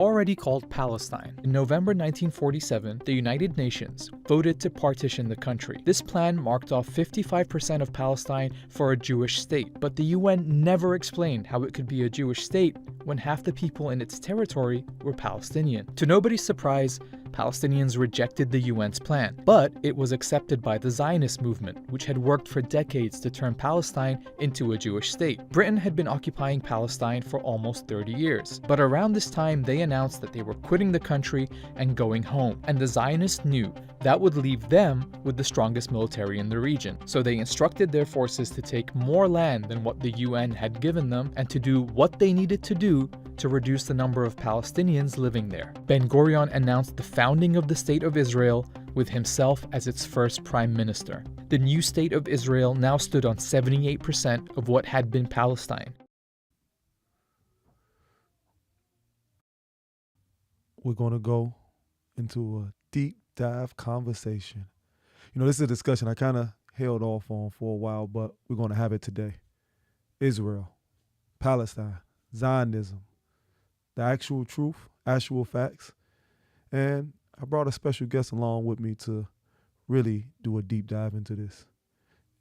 already called Palestine. In November 1947, the United Nations voted to partition the country. This plan marked off 55% of Palestine for a Jewish state, but the UN never explained how it could be a Jewish state when half the people in its territory were Palestinian. To nobody's surprise, Palestinians rejected the UN's plan, but it was accepted by the Zionist movement, which had worked for decades to turn Palestine into a Jewish state. Britain had been occupying Palestine for almost 30 years, but around this time they announced that they were quitting the country and going home, and the Zionists knew that would leave them with the strongest military in the region. So they instructed their forces to take more land than what the UN had given them and to do what they needed to do to reduce the number of Palestinians living there. Ben-Gurion announced the founding of the State of Israel with himself as its first prime minister. The new State of Israel now stood on 78% of what had been Palestine. We're going to go into a deep dive conversation. This is a discussion I kind of held off on for a while, but we're going to have it today. Israel, Palestine, Zionism, the actual truth, actual facts. And I brought a special guest along with me to really do a deep dive into this.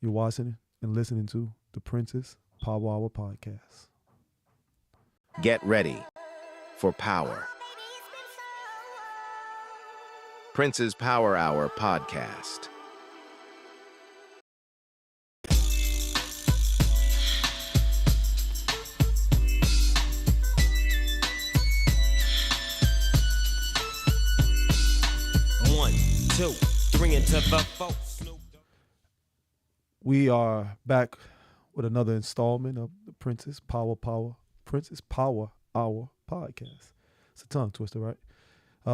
You're watching and listening to the Prince's Power Hour podcast. Get ready for power. Prince's Power Hour podcast. One, two, three into the four. We are back with another installment of the Prince's Power Hour podcast. It's a tongue twister, right?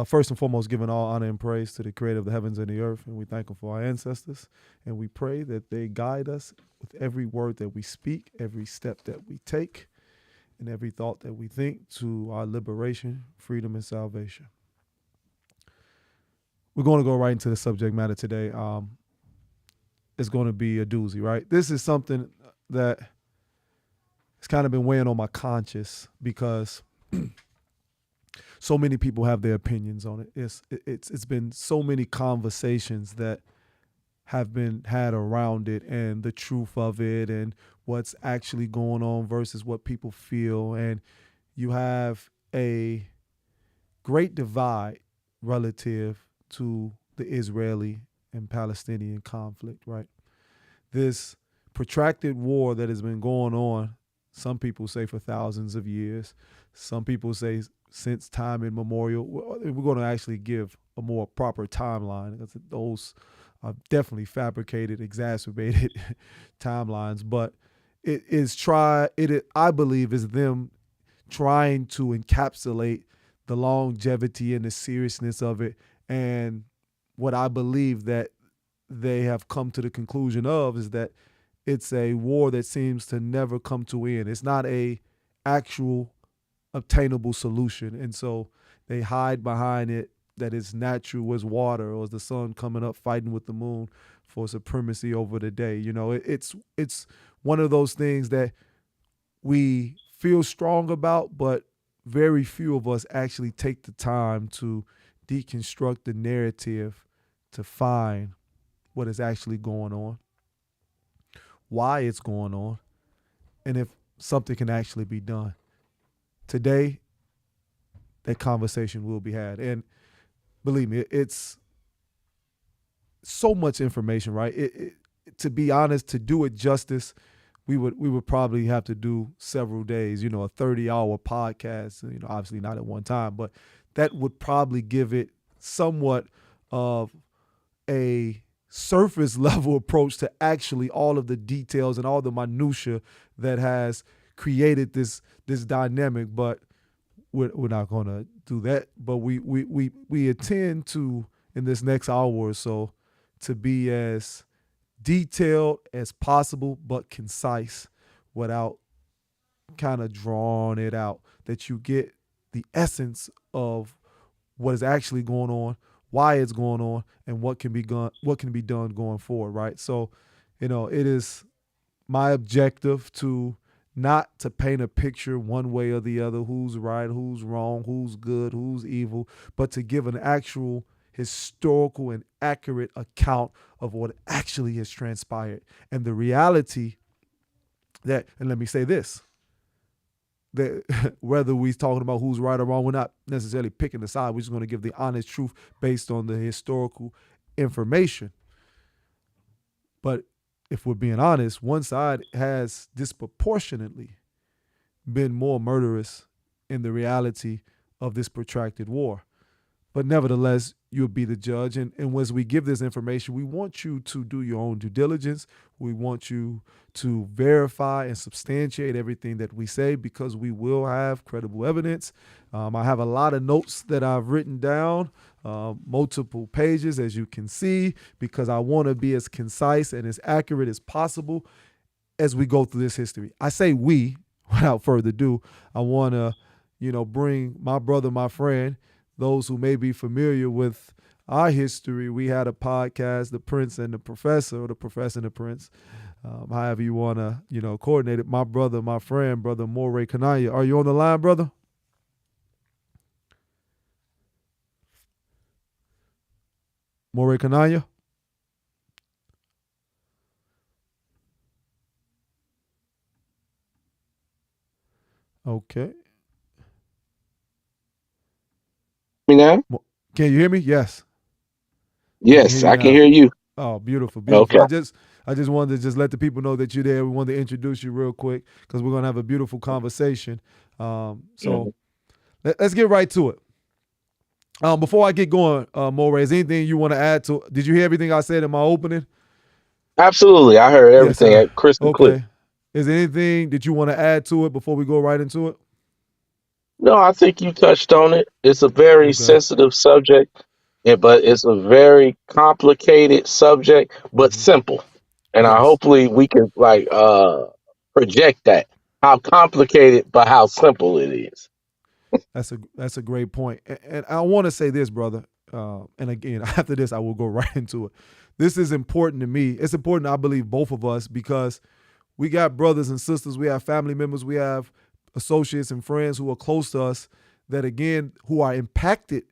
First and foremost, giving all honor and praise to the creator of the heavens and the earth, and we thank him for our ancestors, and we pray that they guide us with every word that we speak, every step that we take, and every thought that we think to our liberation, freedom, and salvation. We're going to go right into the subject matter today. It's going to be a doozy, right? This is something that has kind of been weighing on my conscience because so many people have their opinions on it. It's been so many conversations that have been had around it and the truth of it and what's actually going on versus what people feel. And you have a great divide relative to the Israeli and Palestinian conflict, right? This protracted war that has been going on, some people say for thousands of years, some people say since time immemorial. We're going to actually give a more proper timeline because those are definitely fabricated, exacerbated timelines. But I believe is them trying to encapsulate the longevity and the seriousness of it. And what I believe that they have come to the conclusion of is that it's a war that seems to never come to end. It's not a actual obtainable solution. And so they hide behind it that it's natural as water or as the sun coming up fighting with the moon for supremacy over the day. It's one of those things that we feel strong about, but very few of us actually take the time to deconstruct the narrative to find what is actually going on, why it's going on, and if something can actually be done. Today, that conversation will be had. And believe me, it's so much information, right? To be honest, to do it justice, we would probably have to do several days, a 30-hour podcast, obviously not at one time, but that would probably give it somewhat of a surface level approach to actually all of the details and all the minutia that has created this dynamic. But we're not going to do that. But we intend to, in this next hour or so, to be as detailed as possible but concise without kind of drawing it out, that you get the essence of what is actually going on, why it's going on, and what can be done going forward, right? So, it is my objective to not to paint a picture one way or the other, who's right, who's wrong, who's good, who's evil, but to give an actual historical and accurate account of what actually has transpired. And the reality that, and let me say this, that whether we're talking about who's right or wrong, we're not necessarily picking a side. We're just going to give the honest truth based on the historical information. But if we're being honest, one side has disproportionately been more murderous in the reality of this protracted war. But nevertheless, you'll be the judge. And as we give this information, we want you to do your own due diligence. We want you to verify and substantiate everything that we say, because we will have credible evidence. I have a lot of notes that I've written down, multiple pages, as you can see, because I want to be as concise and as accurate as possible as we go through this history. I say we, without further ado. I want to, bring my brother, my friend, those who may be familiar with our history. We had a podcast, The Prince and the Professor, or The Professor and the Prince, however you want to, coordinate it. My brother, my friend, Brother Moray Kanaya. Are you on the line, brother? Moray Kanaya? Okay. Me now? Can you hear me? Yes. Yes, I can now. hear you. Oh, beautiful, beautiful. Okay. I just wanted to just let the people know that you're there. We wanted to introduce you real quick because we're gonna have a beautiful conversation. Let's get right to it. Before I get going, Moray, is anything you want to add to? Did you hear everything I said in my opening? Absolutely. I heard Yes, everything sir. crystal Okay. clear. Is there anything that you want to add to it before we go right into it? No, I think you touched on it. It's a very Okay. sensitive subject, but it's a very complicated subject, but simple. And I Yes. hopefully we can project that. How complicated but how simple it is. That's a great point. And I want to say this, brother. And again, after this, I will go right into it. This is important to me. It's important, I believe, both of us, because we got brothers and sisters, we have family members, we have associates and friends who are close to us that, again, who are impacted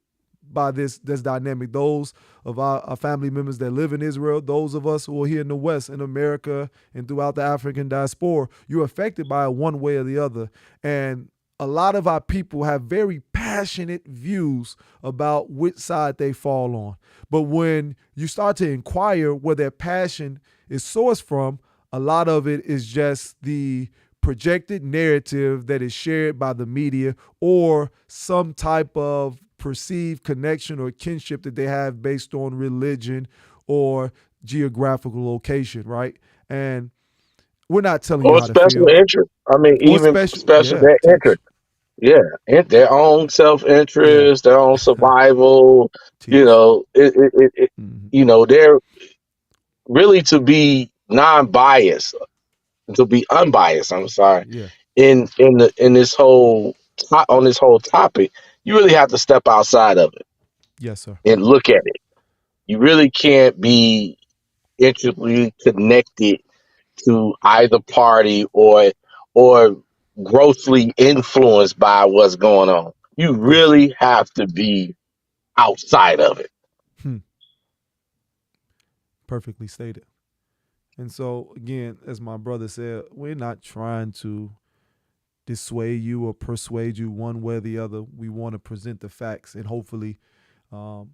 by this dynamic. Those of our family members that live in Israel, those of us who are here in the West, in America, and throughout the African diaspora, you're affected by it one way or the other. And a lot of our people have very passionate views about which side they fall on. But when you start to inquire where their passion is sourced from, a lot of it is just the projected narrative that is shared by the media, or some type of perceived connection or kinship that they have based on religion or geographical location, right? And we're not telling you Or how to special feel. interest. I mean, Or even special yeah, their teach, interest. Yeah, their own self yeah, interest, their own survival. You teach. know, Hmm. they're really to be non-biased, to be unbiased. I'm sorry. Yeah, In this whole on this whole topic, you really have to step outside of it yes, sir. and look at it. You really can't be intricately connected to either party or grossly influenced by what's going on. You Yes, sir. really have to be outside of it. Hmm. Perfectly stated. And so, again, as my brother said, we're not trying to dissuade you or persuade you one way or the other. We want to present the facts, and hopefully, you're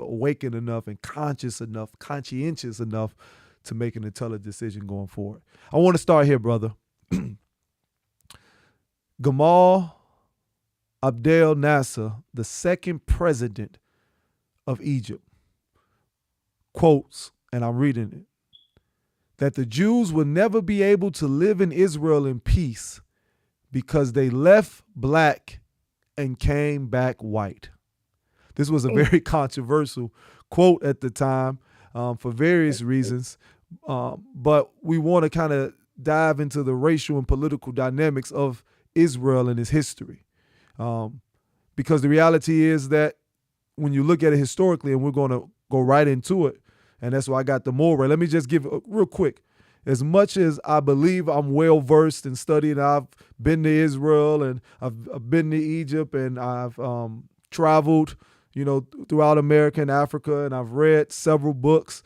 awakened enough and conscientious enough to make an intelligent decision going forward. I want to start here, brother. Gamal Abdel Nasser, the second president of Egypt, quotes, and I'm reading it, that the Jews will never be able to live in Israel in peace because they left black and came back white. This was a very controversial quote at the time, for various reasons, but we want to kind of dive into the racial and political dynamics of Israel and its history, because the reality is that when you look at it historically, and we're going to go right into it, and that's why I got the Moray. Let me just give real quick. as much as I believe I'm well versed and studied, I've been to Israel and I've been to Egypt and I've traveled, throughout America and Africa, and I've read several books.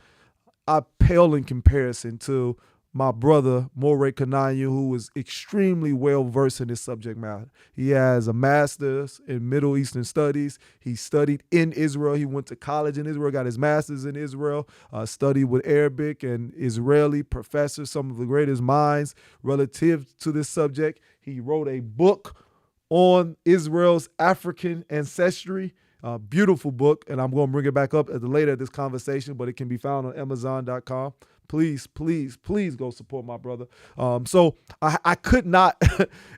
I pale in comparison to my brother, Moray Kananya, who is extremely well versed in this subject matter. He has a master's in Middle Eastern Studies. He studied in Israel. He went to college in Israel, got his master's in Israel, studied with Arabic and Israeli professors, some of the greatest minds relative to this subject. He wrote a book on Israel's African ancestry. Beautiful book, and I'm going to bring it back up at the later of this conversation, but it can be found on Amazon.com. Please, please, please go support my brother. So I could not,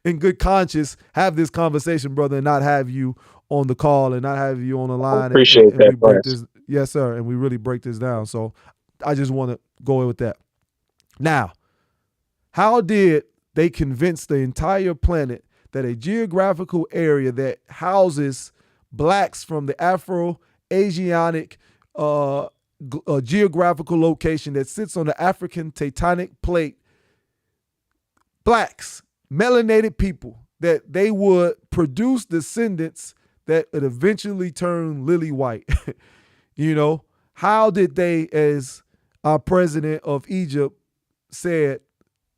in good conscience, have this conversation, brother, and not have you on the call and not have you on the line. Appreciate and that, we break Prince. this. Yes, sir. And we really break this down. So I just want to go with that. Now, how did they convince the entire planet that a geographical area that houses blacks from the Afro-Asiatic geographical location that sits on the African tectonic plate, blacks, melanated people, that they would produce descendants that would eventually turn lily white? How did they, as our president of Egypt said,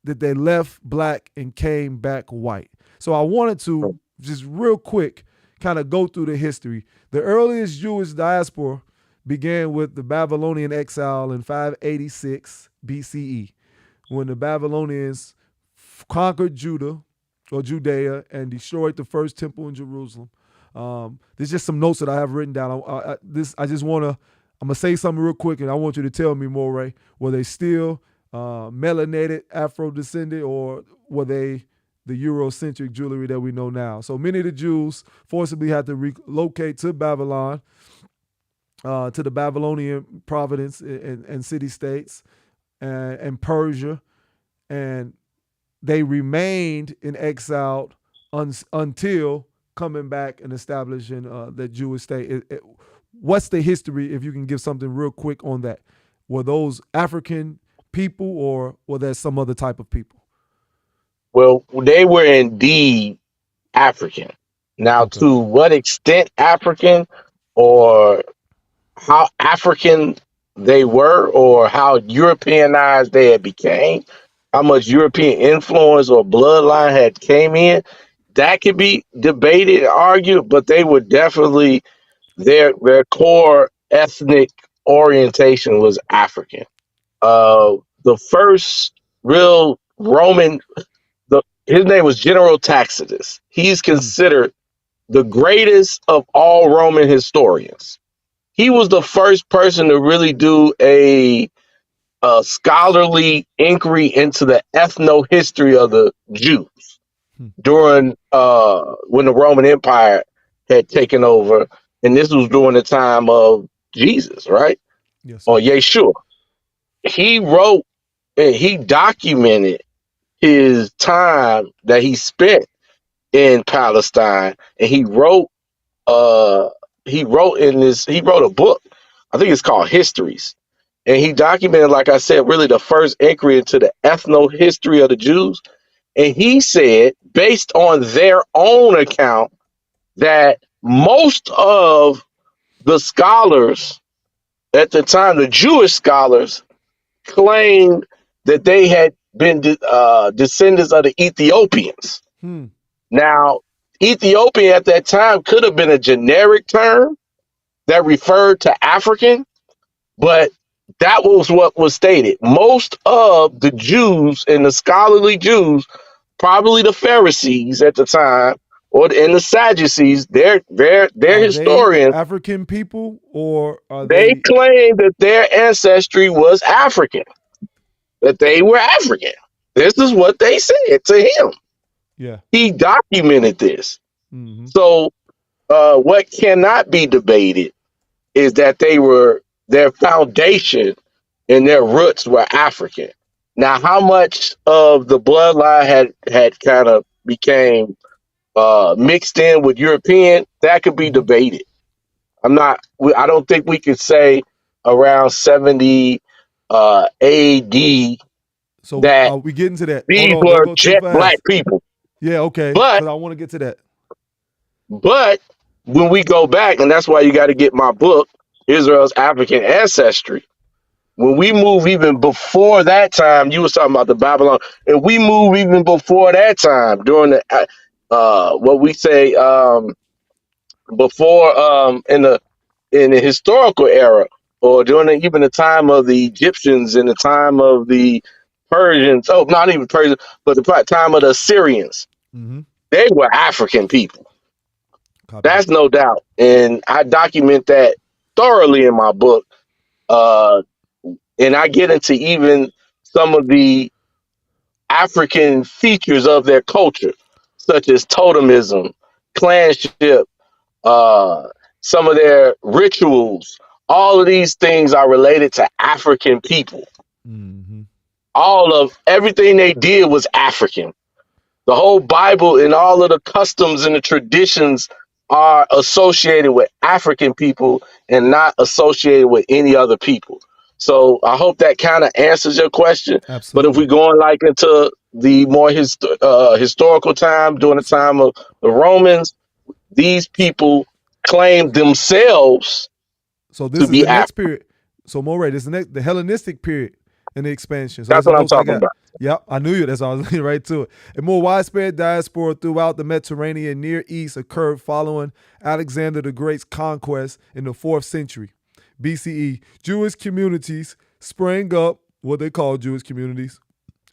that they left black and came back white? So I wanted to just real quick kind of go through the history. The earliest Jewish diaspora began with the Babylonian exile in 586 BCE, when the Babylonians conquered Judah or Judea and destroyed the first temple in Jerusalem. There's just some notes that I have written down. I'm gonna say something real quick, and I want you to tell me, Moray, were they still melanated Afro-descended, or were they the Eurocentric jewelry that we know now? So many of the Jews forcibly had to relocate to Babylon, to the Babylonian province and city-states, and Persia, and they remained in exile until coming back and establishing the Jewish state. What's the history, if you can give something real quick on that? Were those African people, or were there some other type of people? Well, they were indeed African. Now, Okay. to what extent African, or how African they were, or how Europeanized they had became, how much European influence or bloodline had came in, that could be debated and argued, but they were definitely, their core ethnic orientation was African. The first real Roman, his name was General Tacitus. He's considered the greatest of all Roman historians. He was the first person to really do a scholarly inquiry into the ethno-history of the Jews during when the Roman Empire had taken over, and this was during the time of Jesus, right? Yes, sir. Or Yeshua. He wrote and he documented his time that he spent in Palestine, and he wrote a book. I think it's called Histories. And he documented, like I said, really the first inquiry into the ethno history of the Jews. And he said, based on their own account, that most of the scholars at the time, the Jewish scholars, claimed that they had been descendants of the Ethiopians. Now, Ethiopian at that time could have been a generic term that referred to African, but that was what was stated. Most of the Jews and the scholarly Jews, probably the Pharisees at the time, and the Sadducees, they're Are they historians. African people, or are They they? claim that their ancestry was African, that they were African. This is what they said to him. Yeah. He documented this. Mm-hmm. So what cannot be debated is that their foundation and their roots were African. Now, how much of the bloodline had kind of became mixed in with European, that could be debated. I don't think we could say around 70 AD So that we get into that. Hold these on, don't were go too jet black fast. people. Yeah, okay. But Because I want to get to that. But when we go back, and that's why you got to get my book, Israel's African Ancestry. When we move even before that time, you was talking about the Babylon, and we move even before that time during the what we say before in the historical era, or during even the time of the Egyptians and the time of the Persians. Oh, not even Persians, but the time of the Assyrians. Mm-hmm. They were African people. Copy that. That's no doubt. And I document that thoroughly in my book. Uh, and I get into even some of the African features of their culture, such as totemism, clanship, uh, some of their rituals. All of these things are related to African people. Mm-hmm. All of everything they did was African. The whole Bible and all of the customs and the traditions are associated with African people and not associated with any other people. So I hope that kind of answers your question. But if Absolutely. we going like into the more historical time, during the So, time of the Romans, these people claimed themselves so to this is be the next African. period. So Moray, this is the Hellenistic period and the expansion. So That's that's the what I'm notes I talking got. about. Yep, I knew you. That's why I was leading right to it. A more widespread diaspora throughout the Mediterranean and Near East occurred following Alexander the Great's conquest in the 4th century BCE. Jewish communities sprang up, what they call Jewish communities,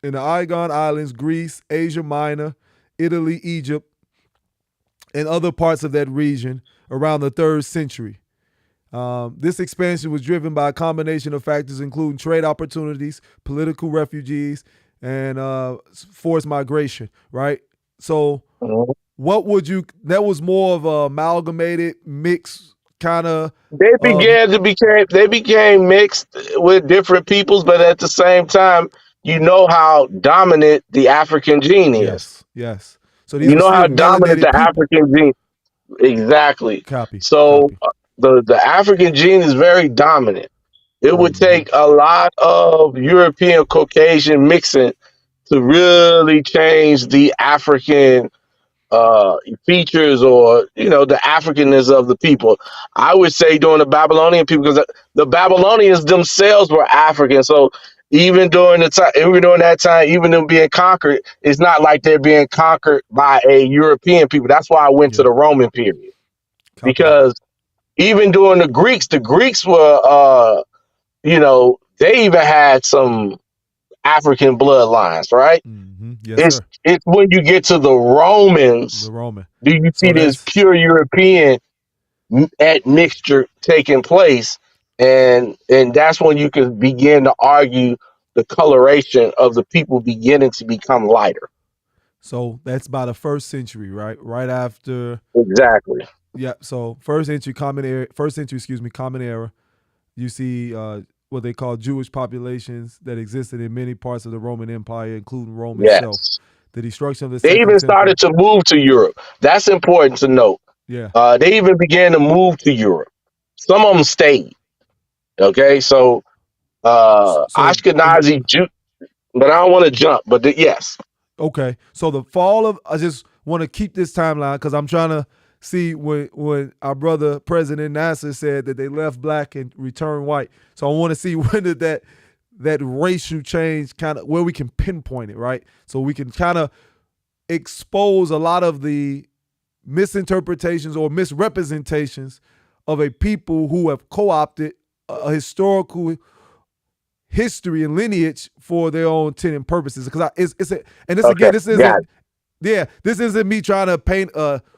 in the Ionian Islands, Greece, Asia Minor, Italy, Egypt, and other parts of that region around the 3rd century. This expansion was driven by a combination of factors, including trade opportunities, political refugees, and forced migration, right? So, Mhm. what would you, that was more of a amalgamated, mix kind of, They became mixed with different peoples, but at the same time, you know how dominant the African gene is. yes, yes. So these You were know still how dominant melanated the people. African gene exactly. Copy, So copy. the African gene is very dominant. It would Mm-hmm. take a lot of European Caucasian mixing to really change the African features, or the Africanness of the people. I would say during the Babylonian people, because the Babylonians themselves were African. So even during that time, even them being conquered, it's not like they're being conquered by a European people. That's why I went to Yeah, the Roman period, copy that. because even during the Greeks were they even had some African bloodlines, right? Mm-hmm. Yes, It's sir. it's when you get to the The Romans Roman. do you So see this that's pure European admixture taking place, and that's when you can begin to argue the coloration of the people beginning to become lighter. so that's by the 1st century, right? Right after. Exactly. Yeah, so first century, excuse me, common era. You see what they call Jewish populations that existed in many parts of the Roman Empire, including Rome itself. Yes. The destruction of the They Second even started Temple. to move to Europe. That's important to note. Yeah. They even began to move to Europe. Some of them stayed. Okay, so So Ashkenazi Jew, but I don't want to jump. But yes, okay, so the fall of, I just want to keep this timeline because I'm trying to see when our brother President Nasser said that they left black and returned white. So I want to see when did that racial change kind of, where we can pinpoint it, right? So we can kind of expose a lot of the misinterpretations or misrepresentations of a people who have co-opted a historical history and lineage for their own intent and purposes. Because and this okay, again, this got isn't, yeah, this isn't me trying to paint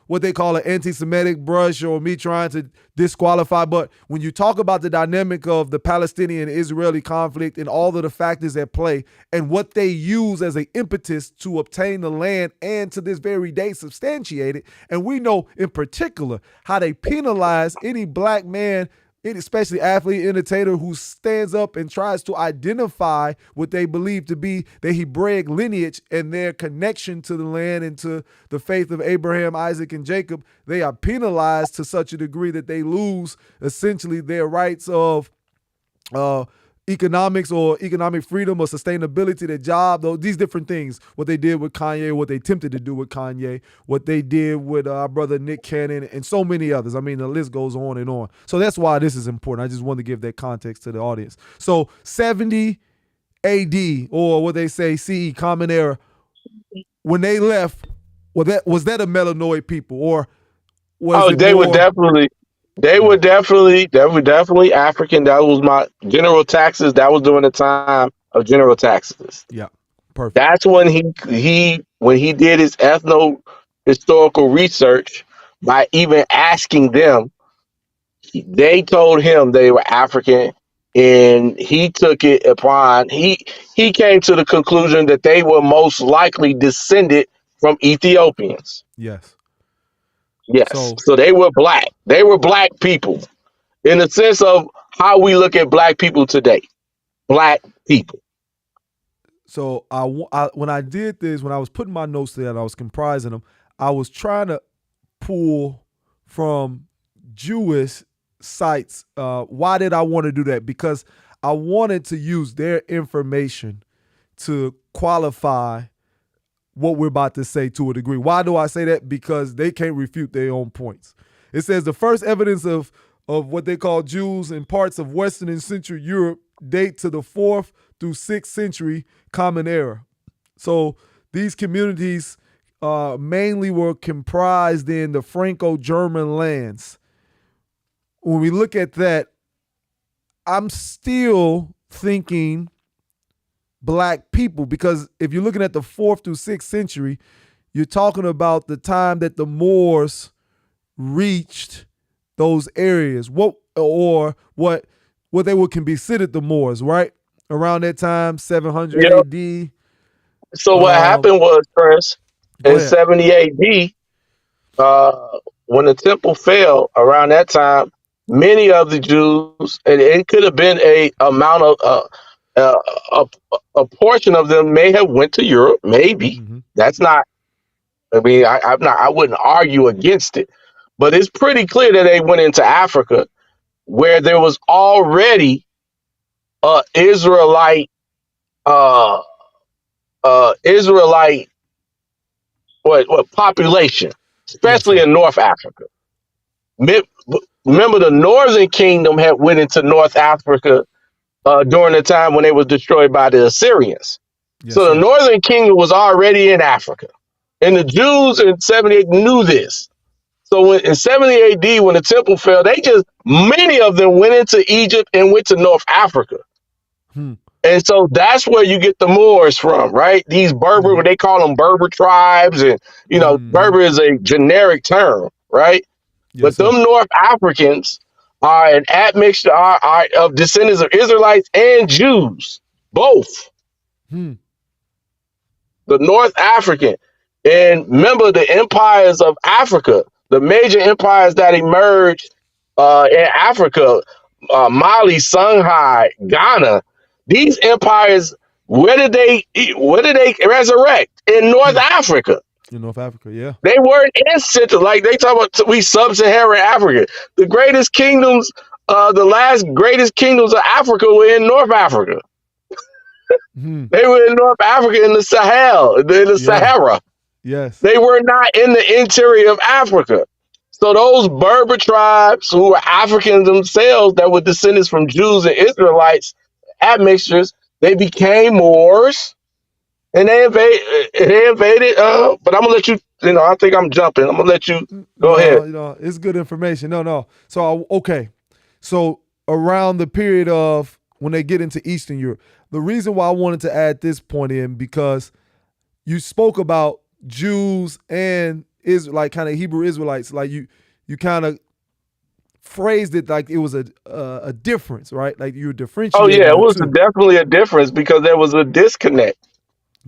what they call an anti-Semitic brush or me trying to disqualify. But when you talk about the dynamic of the Palestinian-Israeli conflict and all of the factors at play and what they use as an impetus to obtain the land and to this very day substantiate it, and we know in particular how they penalize any black man, especially athlete, entertainer who stands up and tries to identify what they believe to be the Hebraic lineage and their connection to the land and to the faith of Abraham, Isaac, and Jacob. They are penalized to such a degree that they lose essentially their rights of economics or economic freedom or sustainability, their job, these different things. What they did with Kanye, what they attempted to do with Kanye, what they did with our brother Nick Cannon, and so many others. I mean, the list goes on and on. So that's why this is important. I just wanted to give that context to the audience. So 70 AD, or what they say, CE, Common Era, when they left, was that a melanoid people, or was it they more? were definitely, they were definitely African. That was my general taxes. That was during the time of general taxes. Yeah, perfect. That's when when he did his ethno historical research by even asking them. They told him they were African, and he took it upon he came to the conclusion that they were most likely descended from Ethiopians. Yes. Yes. So they were black. They were black people in the sense of how we look at black people today. Black people. So when I did this, when I was putting my notes together, I was comprising them. I was trying to pull from Jewish sites. Why did I want to do that? Because I wanted to use their information to qualify what we're about to say to a degree. Why do I say that? Because they can't refute their own points. It says the first evidence of what they call Jews in parts of Western and Central Europe date to the 4th through 6th century Common Era. So these communities mainly were comprised in the Franco-German lands. When we look at that, I'm still thinking black people, because if you're looking at the 4th through 6th century, you're talking about the time that the Moors reached those areas. What they would can be considered the Moors, right? Around that time, 700 Yep. AD. So what happened was, Chris, in 70 AD, when the temple fell around that time, many of the Jews, and it could have been a amount of a portion of them may have went to Europe. Maybe that's not. I mean, I wouldn't argue against it, but it's pretty clear that they went into Africa, where there was already Israelite what population, especially in North Africa. Remember, the Northern Kingdom had went into North Africa during the time when they was destroyed by the Assyrians. So the Northern Kingdom was already in Africa, and the Jews in 78 knew this. So in 70 AD, when the temple fell, many of them went into Egypt and went to North Africa. And so that's where you get the Moors from, right? These Berber, they call them Berber tribes, and Berber is a generic term, right? But them North Africans are an admixture are of descendants of Israelites and Jews, both. The North African. And remember, the empires of Africa, the major empires that emerged in Africa, Mali, Songhai, Ghana, these empires, where did they resurrect? In North Africa. In North Africa, yeah. They weren't in Central, like they talk about we sub-Saharan Africa. The greatest kingdoms, the last greatest kingdoms of Africa were in North Africa. They were in North Africa in the Sahel, in the Sahara. Yes. They were not in the interior of Africa. So those Berber tribes who were Africans themselves, that were descendants from Jews and Israelites, admixtures, they became Moors. And they invaded. But I'm gonna let you. I think I'm jumping. I'm gonna let you go ahead. It's good information. No. So okay. So around the period of when they get into Eastern Europe, the reason why I wanted to add this point in, because you spoke about Jews and kind of Hebrew Israelites, like you kind of phrased it like it was a difference, right? Like you were differentiating. Oh yeah, it was definitely a difference because there was a disconnect.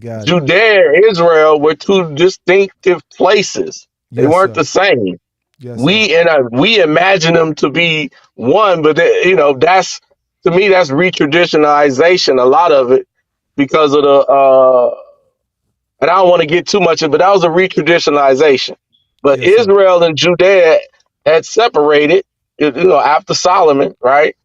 Judea and Israel were two distinctive places. They weren't the same. We imagine them to be one, but that's, to me, that's retraditionalization, a lot of it, because of the and I don't want to get too much of it, but that was a retraditionalization. But Israel and Judea had separated, after Solomon, right?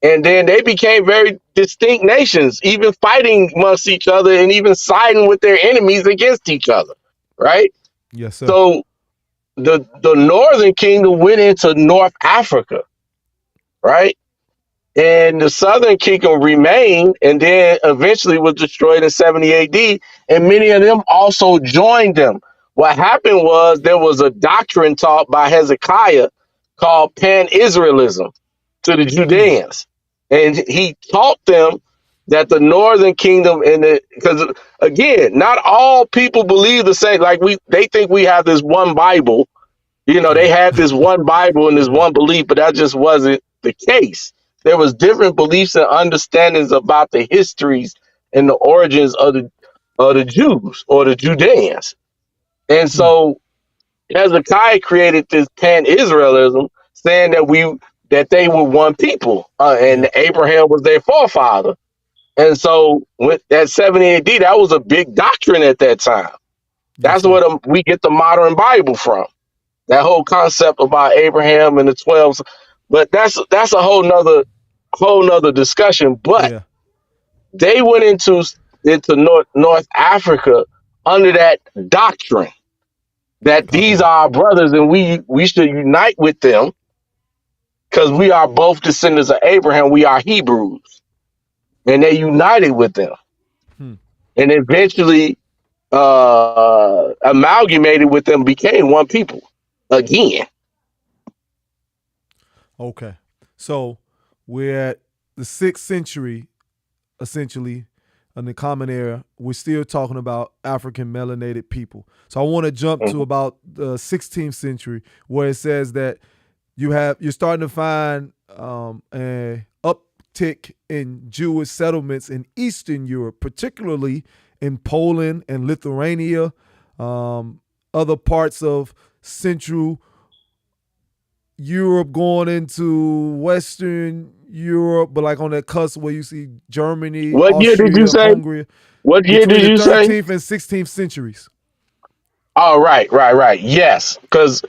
And then they became very distinct nations, even fighting amongst each other and even siding with their enemies against each other, right? Yes, sir. So the Northern Kingdom went into North Africa, right? And the Southern Kingdom remained and then eventually was destroyed in 70 AD. And many of them also joined them. What happened was there was a doctrine taught by Hezekiah called Pan-Israelism to the Judeans. And he taught them that the Northern Kingdom because again, not all people believe the same. Like they think we have this one Bible. They had this one Bible and this Yeah. one belief, but that just wasn't the case. There was different beliefs and understandings about the histories and the origins of the Jews or the Judeans. And Hmm. so Hezekiah created this pan-Israelism, saying that they were one people, Yeah. and Abraham was their forefather. And so with that 70 AD, that was a big doctrine at that time. Yes, That's sir. where we get the modern Bible from. That whole concept about Abraham and the 12. But that's a whole nother discussion. But Yeah. they went into North Africa under that doctrine that these Okay. are our brothers and we should unite with them because we are both descendants of Abraham. We are Hebrews, and they united with them, Hmm. and eventually amalgamated with them, became one people again. Okay. So we're at the 6th century, essentially, in the Common Era. We're still talking about African melanated people. So I want to jump to Mhm. about the 16th century, where it says that you're starting to find a uptick in Jewish settlements in Eastern Europe, particularly in Poland and Lithuania, other parts of Central Europe going into Western Europe, but like on that cusp where you see Germany, What year did you Austria, say? Hungary, What year between did the you say? 13th and 16th centuries. Oh, right. Yes, because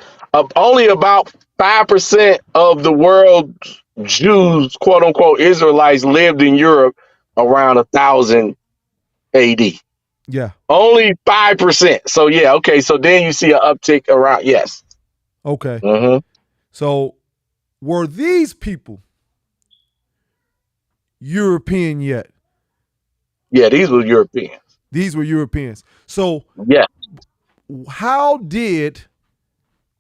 only about 5% of the world's Jews, quote unquote Israelites, lived in Europe around 1000 AD. Yeah. Only 5%. So yeah, okay. So then you see an uptick around. Yes. Okay. Hmm. So were these people European yet? Yeah, these were Europeans. These were Europeans. So Yeah. how did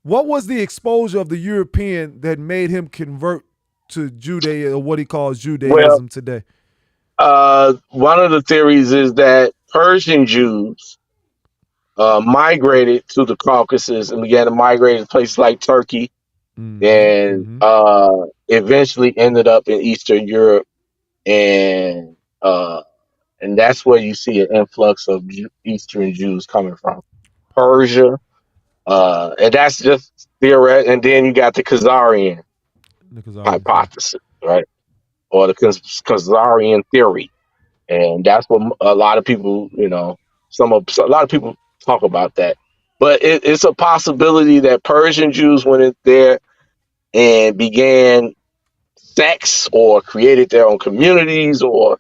what was the exposure of the European that made him convert to Judaism, or what he calls Well, Judaism today? one of the theories is that Persian Jews migrated to the Caucasus and began to migrate to places like Turkey Mm-hmm. and Mm-hmm. eventually ended up in Eastern Europe, and uh, and that's where you see an influx of Eastern Jews coming from Persia, and that's just theoretic. And then you got the Khazarian The Khazarians, yeah. hypothesis, right, or the Khazarian theory, and that's what a lot of people, a lot of people talk about that. But it's a possibility that Persian Jews went in there and began sects or created their own communities or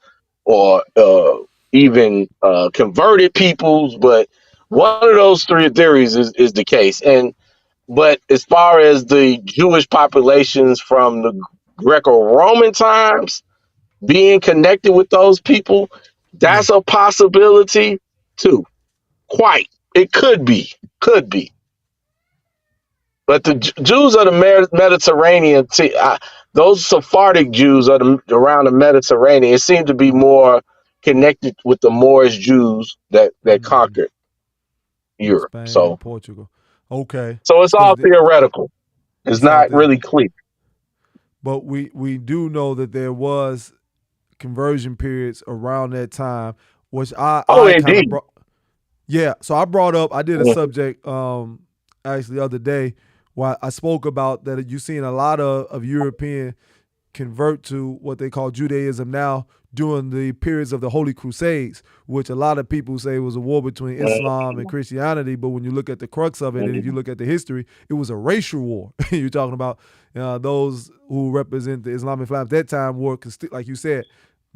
even converted peoples. But one of those three theories is the case. But as far as the Jewish populations from the Greco-Roman times being connected with those people, Yeah. that's a possibility too. Quite. It could be. But the Jews of the Mediterranean, those Sephardic Jews around the Mediterranean, it seemed to be more connected with the Moorish Jews that Mm-hmm. conquered In Europe. Spain and So, Portugal. Okay. so it's Because all theoretical. It's it's out not there. really clear. But we do know that there was conversion periods around that time, which Oh, I kind of indeed. brought. Yeah, so I brought up. I did a Mhm. subject actually the other day where I spoke about that you're seeing a lot of European convert to what they call Judaism now during the periods of the Holy Crusades, which a lot of people say was a war between Islam and Christianity. But when you look at the crux of it, and if you look at the history, it was a racial war. You're talking about those who represent the Islamic flag at that time were, like you said,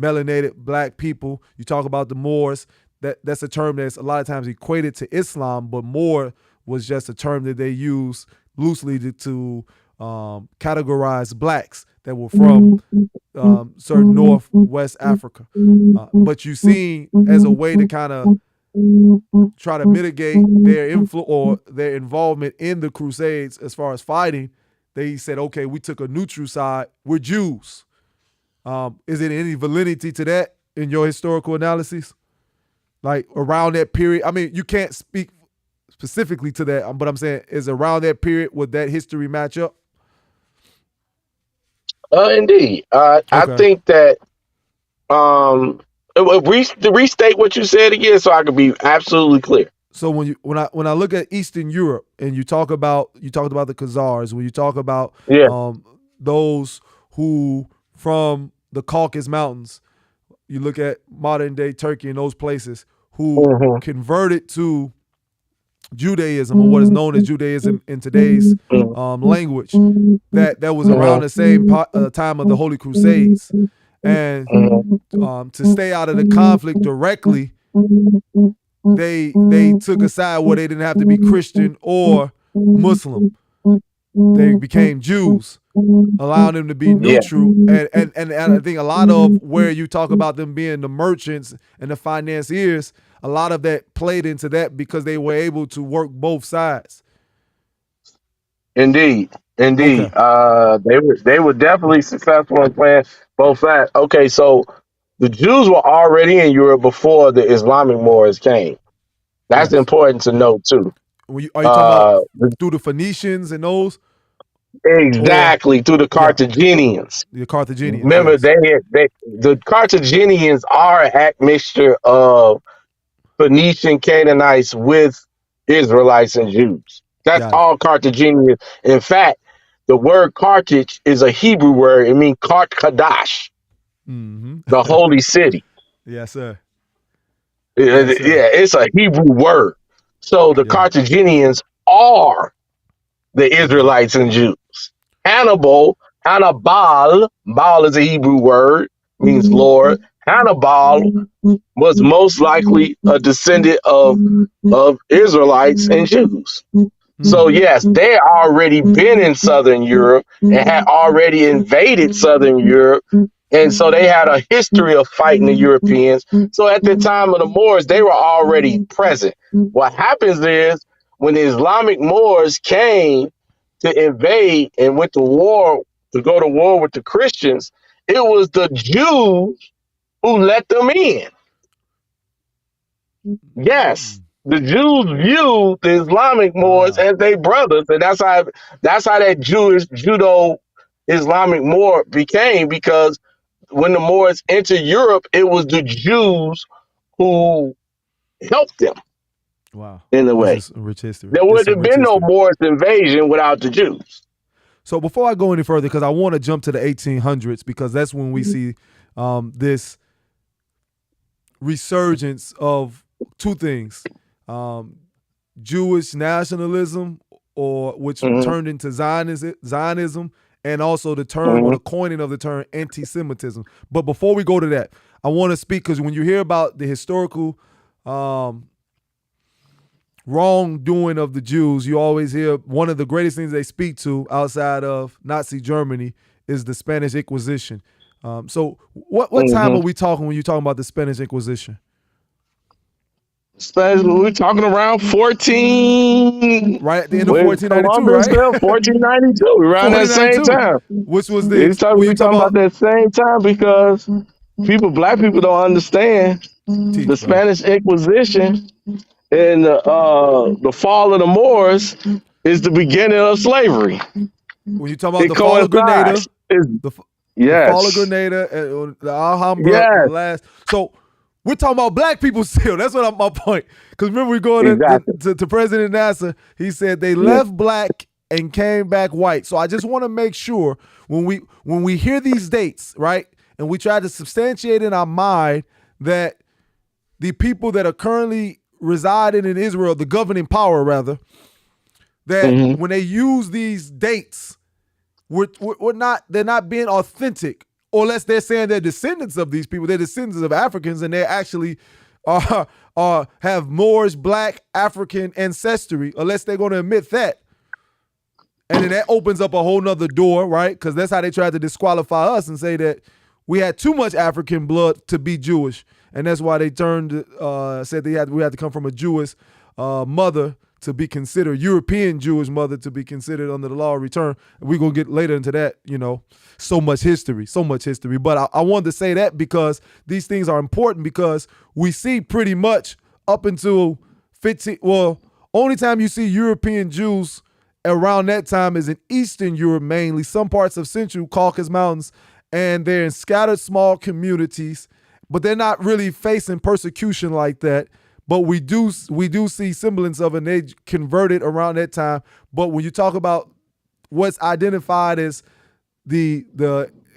melanated black people. You talk about the Moors. That's a term that's a lot of times equated to Islam, but Moor was just a term that they use loosely to categorize blacks that were from certain Northwest Africa. But you seen as a way to kind of try to mitigate their influence or their involvement in the Crusades as far as fighting, they said, okay, we took a neutral side. We're Jews. Is there any validity to that in your historical analysis? Like around that period? I mean, you can't speak specifically to that, but I'm saying is around that period, would that history match up? Indeed. I Okay. think that restate what you said again, so I can be absolutely clear. So when I look at Eastern Europe and you talked about the Khazars, when you talk about Yeah. those who from the Caucasus Mountains, you look at modern day Turkey and those places who converted to Judaism, or what is known as Judaism in today's language, that was around the same time of the Holy Crusades, and to stay out of the conflict directly, they took a side where they didn't have to be Christian or Muslim. They became Jews, allowing them to be neutral. And I think a lot of where you talk about them being the merchants and the financiers, a lot of that played into that because they were able to work both sides. Indeed. Okay. They were definitely successful in playing both sides. Okay, so the Jews were already in Europe before the Islamic Moors came. That's Yes. important to know too. Are you talking about through the Phoenicians and those? Exactly, through the Yeah, Carthaginians. the Carthaginians. Remember, Yes. the Carthaginians are an admixture of Phoenician Canaanites with Israelites and Jews. That's Got it. all Carthaginians. In fact, the word Carthage is a Hebrew word. It means Kart Kadash, Mm-hmm. the holy city. Yes, sir. Yes, sir. Yeah, it's a Hebrew word. So the Yeah. Carthaginians are the Israelites and Jews. Hannibal, Baal is a Hebrew word, means Lord. Hannibal was most likely a descendant of Israelites and Jews. So yes, they had already been in Southern Europe and had already invaded Southern Europe. And so they had a history of fighting the Europeans. So at the time of the Moors, they were already present. What happens is when the Islamic Moors came to invade and went to war, to go to war with the Christians, it was the Jews who let them in. Yes, the Jews viewed the Islamic Moors as their brothers, and that's how that Jewish Judo Islamic Moor became, because when the Moors entered Europe, it was the Jews who helped them Wow. in a This way. is a rich history. There This is would some have rich been no history. Moors invasion without the Jews. So before I go any further, because I want to jump to the 1800s, because that's when we see this resurgence of two things: Jewish nationalism, or which turned into Zionism, and also the term or the coining of the term anti-Semitism. But before we go to that, I want to speak, because when you hear about the historical wrongdoing of the Jews, you always hear one of the greatest things they speak to outside of Nazi Germany is the Spanish Inquisition. So what time are we talking when you're talking about the Spanish Inquisition? We're talking around 14. Right at the end of When 1492, Columbus right? fell, 1492, around that same 1492, time. which was We the talking about that same time because black people don't understand teach, the brother. Spanish Inquisition and the fall of the Moors is the beginning of slavery. When you talk about It the fall of Grenada, coincides. the fall of Yes. Grenada, and the Alhambra, Yes. the last. So we're talking about black people still. That's what my point. Because remember, we going Exactly. to President Nasser. He said they left black and came back white. So I just want to make sure when we hear these dates, right, and we try to substantiate in our mind that the people that are currently residing in Israel, the governing power rather, that when they use these dates, they're not being authentic or unless they're saying they're descendants of these people, they're descendants of Africans, and they actually have Moorish, black, African ancestry, unless they're going to admit that. And then that opens up a whole nother door, right? Because that's how they tried to disqualify us and say that we had too much African blood to be Jewish. And that's why they said we had to come from a Jewish mother to be considered, European Jewish mother to be considered under the law of return. We're going to get later into that, so much history. But I wanted to say that because these things are important, because we see pretty much up until only time you see European Jews around that time is in Eastern Europe mainly, some parts of Central Caucasus Mountains, and they're in scattered small communities, but they're not really facing persecution like that. But we do see semblance of it, and they converted around that time. But when you talk about what's identified as the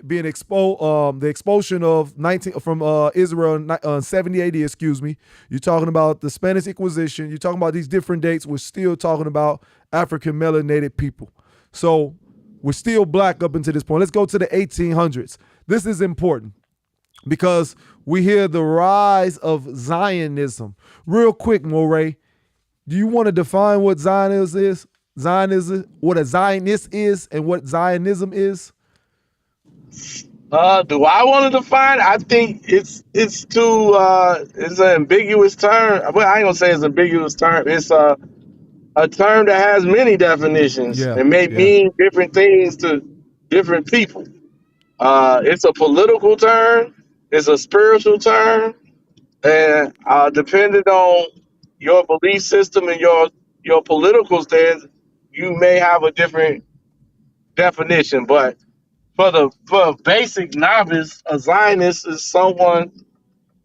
being exposed, the expulsion of Israel in 70 AD, you're talking about the Spanish Inquisition. You're talking about these different dates. We're still talking about African melanated people. So we're still black up until this point. Let's go to the 1800s. This is important because we hear the rise of Zionism. Real quick, Moray, do you want to define what Zionism is? What a Zionist is and what Zionism is? Do I want to define? I think it's it's an ambiguous term. Well, I ain't gonna say it's an ambiguous term. It's a term that has many definitions and may mean different things to different people. It's a political term. It's a spiritual term, and depending on your belief system and your political stance, you may have a different definition. But for a basic novice, a Zionist is someone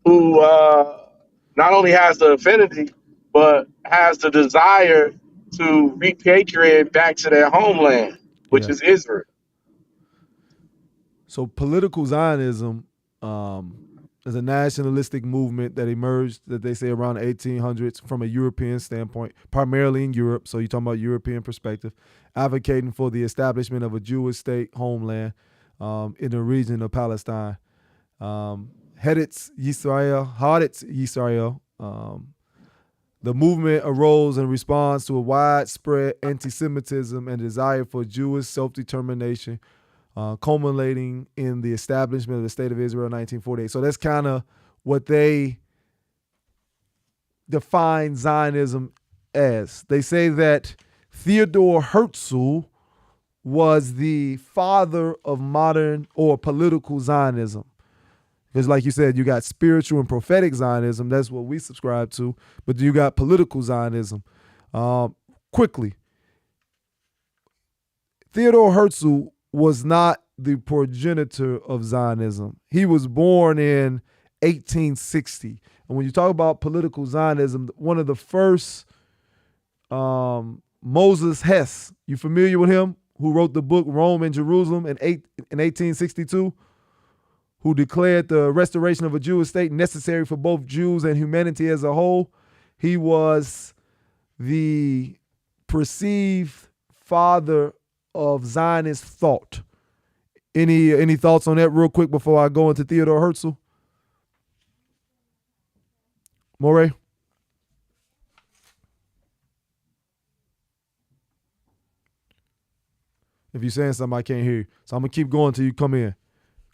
who not only has the affinity, but has the desire to repatriate back to their homeland, which is Israel. So political Zionism is a nationalistic movement that emerged, that they say, around the 1800s from a European standpoint, primarily in Europe. So you're talking about European perspective, advocating for the establishment of a Jewish state homeland in the region of Palestine. Haaretz Yisrael. The movement arose in response to a widespread anti-Semitism and desire for Jewish self-determination, culminating in the establishment of the State of Israel in 1948. So that's kind of what they define Zionism as. They say that Theodor Herzl was the father of modern or political Zionism. Because like you said, you got spiritual and prophetic Zionism. That's what we subscribe to. But you got political Zionism. Quickly, Theodor Herzl was not the progenitor of Zionism. He was born in 1860. And when you talk about political Zionism, one of the first, Moses Hess, you familiar with him? Who wrote the book Rome and Jerusalem in 1862? Who declared the restoration of a Jewish state necessary for both Jews and humanity as a whole. He was the perceived father of Zionist thought. Any thoughts on that real quick before I go into Theodor Herzl? Moray? If you're saying something, I can't hear you. So I'm going to keep going until you come in.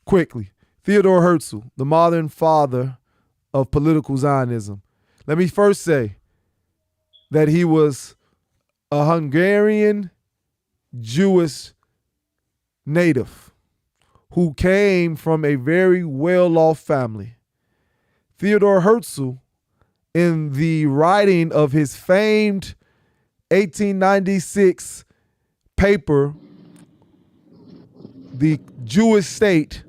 Quickly. Theodor Herzl, the modern father of political Zionism. Let me first say that he was a Hungarian Jewish native who came from a very well-off family. Theodor Herzl, in the writing of his famed 1896 paper, The Jewish State,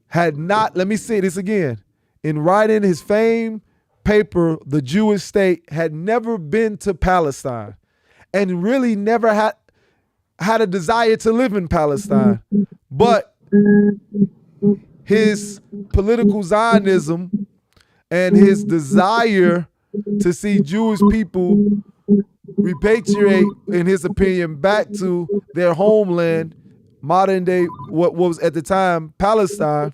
had not, let me say this again, in writing his famed paper, The Jewish State, had never been to Palestine and really never had a desire to live in Palestine. But his political Zionism and his desire to see Jewish people repatriate, in his opinion, back to their homeland modern day, what was at the time Palestine,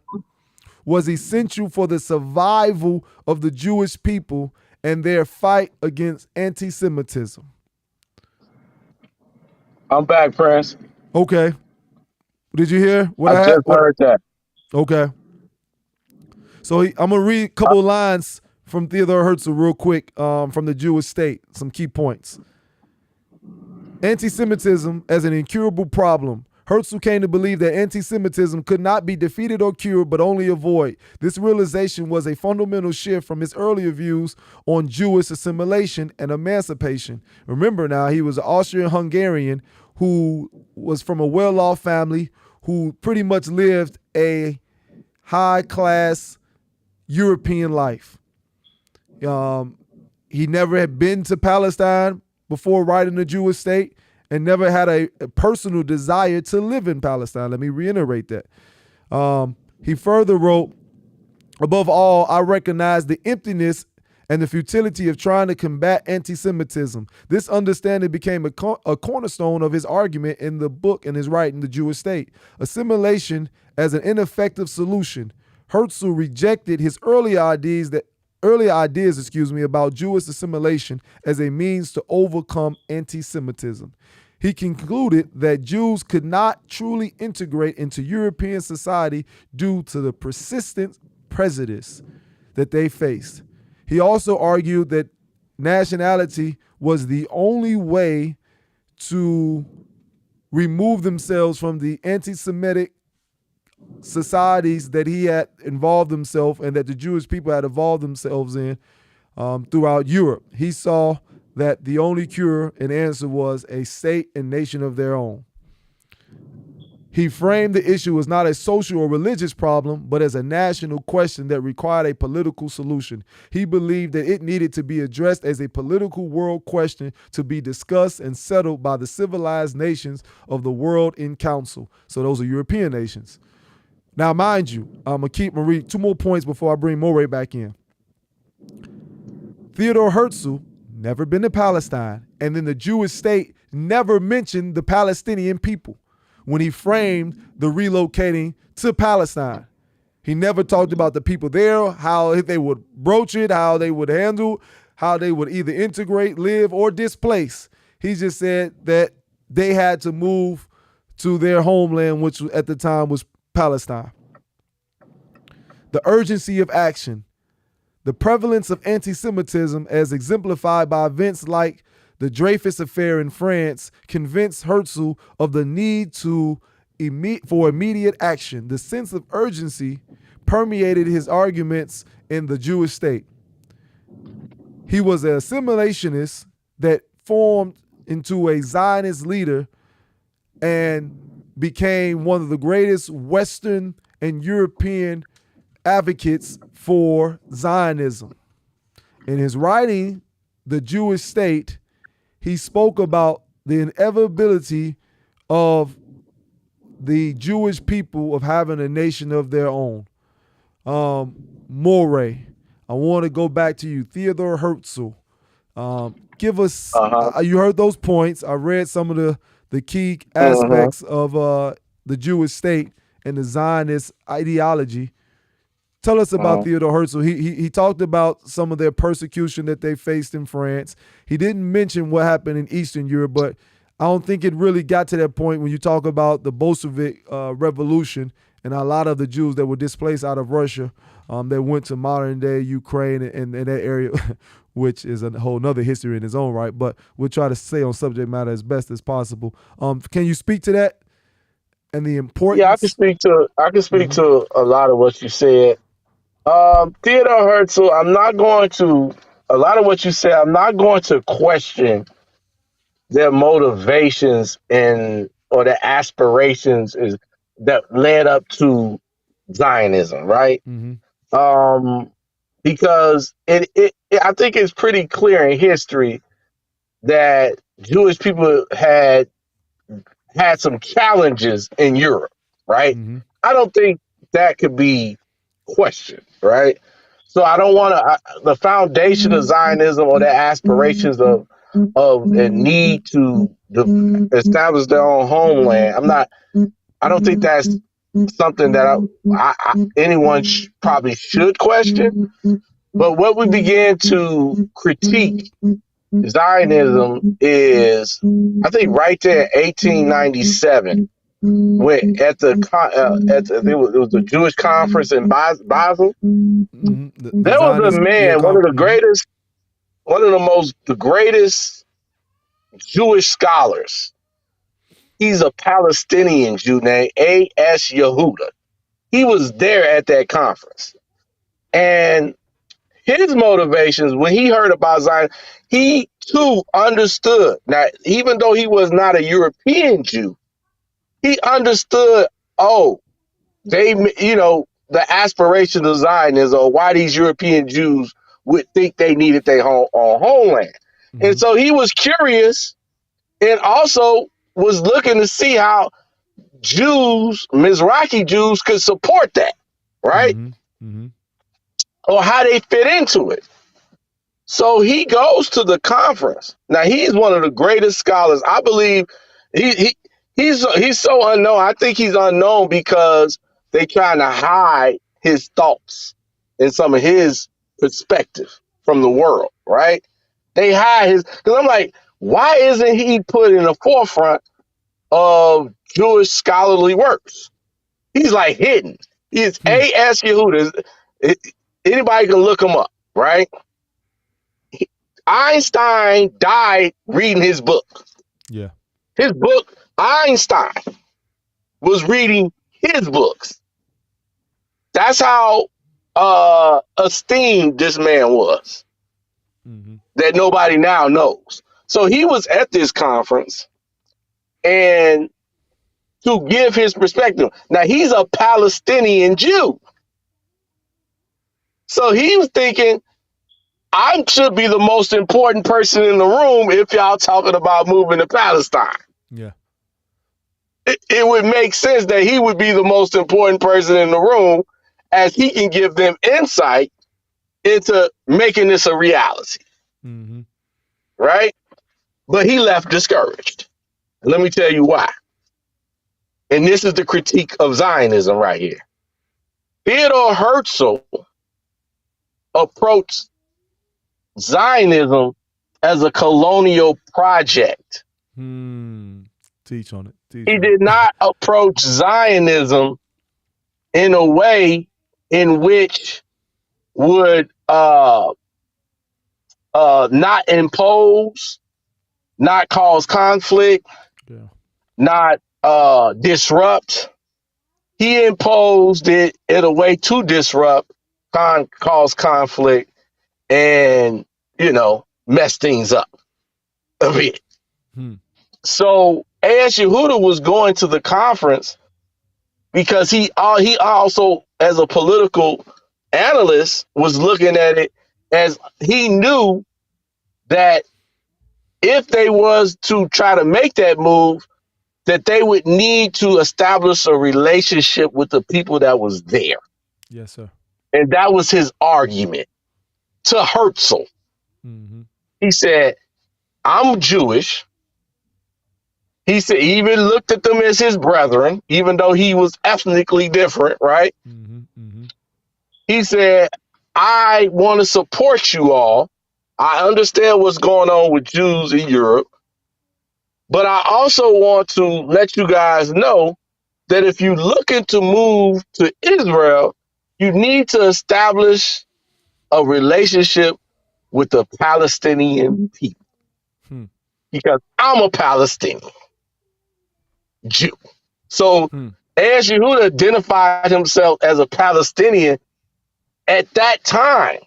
was essential for the survival of the Jewish people and their fight against anti-Semitism. I'm back, Prince. Okay. Did you hear what I I had? just heard that. Okay. So I'm going to read a couple of lines from Theodore Herzl real quick from the Jewish State, some key points. Anti-Semitism as an incurable problem. Herzl came to believe that anti-Semitism could not be defeated or cured, but only avoided. This realization was a fundamental shift from his earlier views on Jewish assimilation and emancipation. Remember now, he was an Austrian-Hungarian who was from a well-off family who pretty much lived a high-class European life. He never had been to Palestine before writing the Jewish State, and never had a personal desire to live in Palestine. Let me reiterate that. He further wrote, above all, I recognize the emptiness and the futility of trying to combat anti-Semitism. This understanding became a cornerstone of his argument in the book and his writing, The Jewish State. Assimilation as an ineffective solution. Herzl rejected his earlier ideas about Jewish assimilation as a means to overcome anti-Semitism. He concluded that Jews could not truly integrate into European society due to the persistent prejudice that they faced. He also argued that nationality was the only way to remove themselves from the anti-Semitic societies that he had involved himself and that the Jewish people had involved themselves in throughout Europe. He saw that the only cure and answer was a state and nation of their own. He framed the issue as not a social or religious problem, but as a national question that required a political solution. He believed that it needed to be addressed as a political world question to be discussed and settled by the civilized nations of the world in council. So those are European nations. Now, mind you, I'm going to read two more points before I bring Moray back in. Theodore Herzl never been to Palestine, and then the Jewish State never mentioned the Palestinian people when he framed the relocating to Palestine. He never talked about the people there, how they would broach it, how they would handle, how they would either integrate, live, or displace. He just said that they had to move to their homeland, which at the time was Palestine. The urgency of action. The prevalence of anti-Semitism, as exemplified by events like the Dreyfus Affair in France, convinced Herzl of the need for immediate action. The sense of urgency permeated his arguments in the Jewish State. He was an assimilationist that formed into a Zionist leader and became one of the greatest Western and European advocates for Zionism. In his writing, The Jewish State, he spoke about the inevitability of the Jewish people of having a nation of their own. Moray, I want to go back to you. Theodore Herzl, give us, you heard those points. I read some of the key aspects of the Jewish State and the Zionist ideology. Tell us about Theodore Herzl. He talked about some of their persecution that they faced in France. He didn't mention what happened in Eastern Europe, but I don't think it really got to that point when you talk about the Bolshevik Revolution and a lot of the Jews that were displaced out of Russia that went to modern-day Ukraine and that area, which is a whole nother history in its own right, but we'll try to stay on subject matter as best as possible. Can you speak to that and the importance? Yeah, I can speak to a lot of what you said. Theodore Herzl, a lot of what you said, I'm not going to question their motivations or their aspirations that led up to Zionism, right? Because I think it's pretty clear in history that Jewish people had some challenges in Europe, right? I don't think that could be questioned, right? So I don't want to. The foundation of Zionism or their aspirations of a need to establish their own homeland. I don't think that's something that anyone probably should question. But what we began to critique Zionism is, I think, right there, 1897, when it was the Jewish conference in Basel. The There was a Zionist, man, the greatest Jewish scholars. He's a Palestinian Jew named A.S. Yehuda. He was there at that conference. And his motivations, when he heard about Zion, he too understood. Now, even though he was not a European Jew, he understood, the aspiration of Zionism, or why these European Jews would think they needed their homeland. Mm-hmm. And so he was curious and also was looking to see how Jews, Mizrahi Jews, could support that, right? Mm-hmm. Mm-hmm. Or how they fit into it. So he goes to the conference. Now, he's one of the greatest scholars. I believe he's so unknown. I think he's unknown because they trying to hide his thoughts and some of his perspective from the world, right? They hide his, because I'm like, why isn't he put in the forefront of Jewish scholarly works? He's like hidden. He's A.S. Yehuda. Anybody can look him up, right? Einstein died reading his book. Yeah. His book, Einstein was reading his books. That's how esteemed this man was, that nobody now knows. So he was at this conference, and to give his perspective. Now, he's a Palestinian Jew. So he was thinking, I should be the most important person in the room if y'all talking about moving to Palestine. Yeah. It would make sense that he would be the most important person in the room, as he can give them insight into making this a reality. Mm-hmm. Right? But he left discouraged. Let me tell you why. And this is the critique of Zionism right here. Theodor Herzl approached Zionism as a colonial project. Teach on it. He did not approach Zionism in a way in which would not impose, not cause conflict, not disrupt. He imposed it in a way to disrupt, cause conflict, and, mess things up a bit. So A.S. Yehuda was going to the conference because he also, as a political analyst, was looking at it as he knew that if they was to try to make that move, that they would need to establish a relationship with the people that was there. Yes, sir. And that was his argument to Herzl. He said, I'm Jewish. He said, he even looked at them as his brethren, even though he was ethnically different, right? He said, I want to support you all. I understand what's going on with Jews in Europe, but I also want to let you guys know that if you're looking to move to Israel, you need to establish a relationship with the Palestinian people. Because I'm a Palestinian Jew. So as Yehuda identified himself as a Palestinian at that time,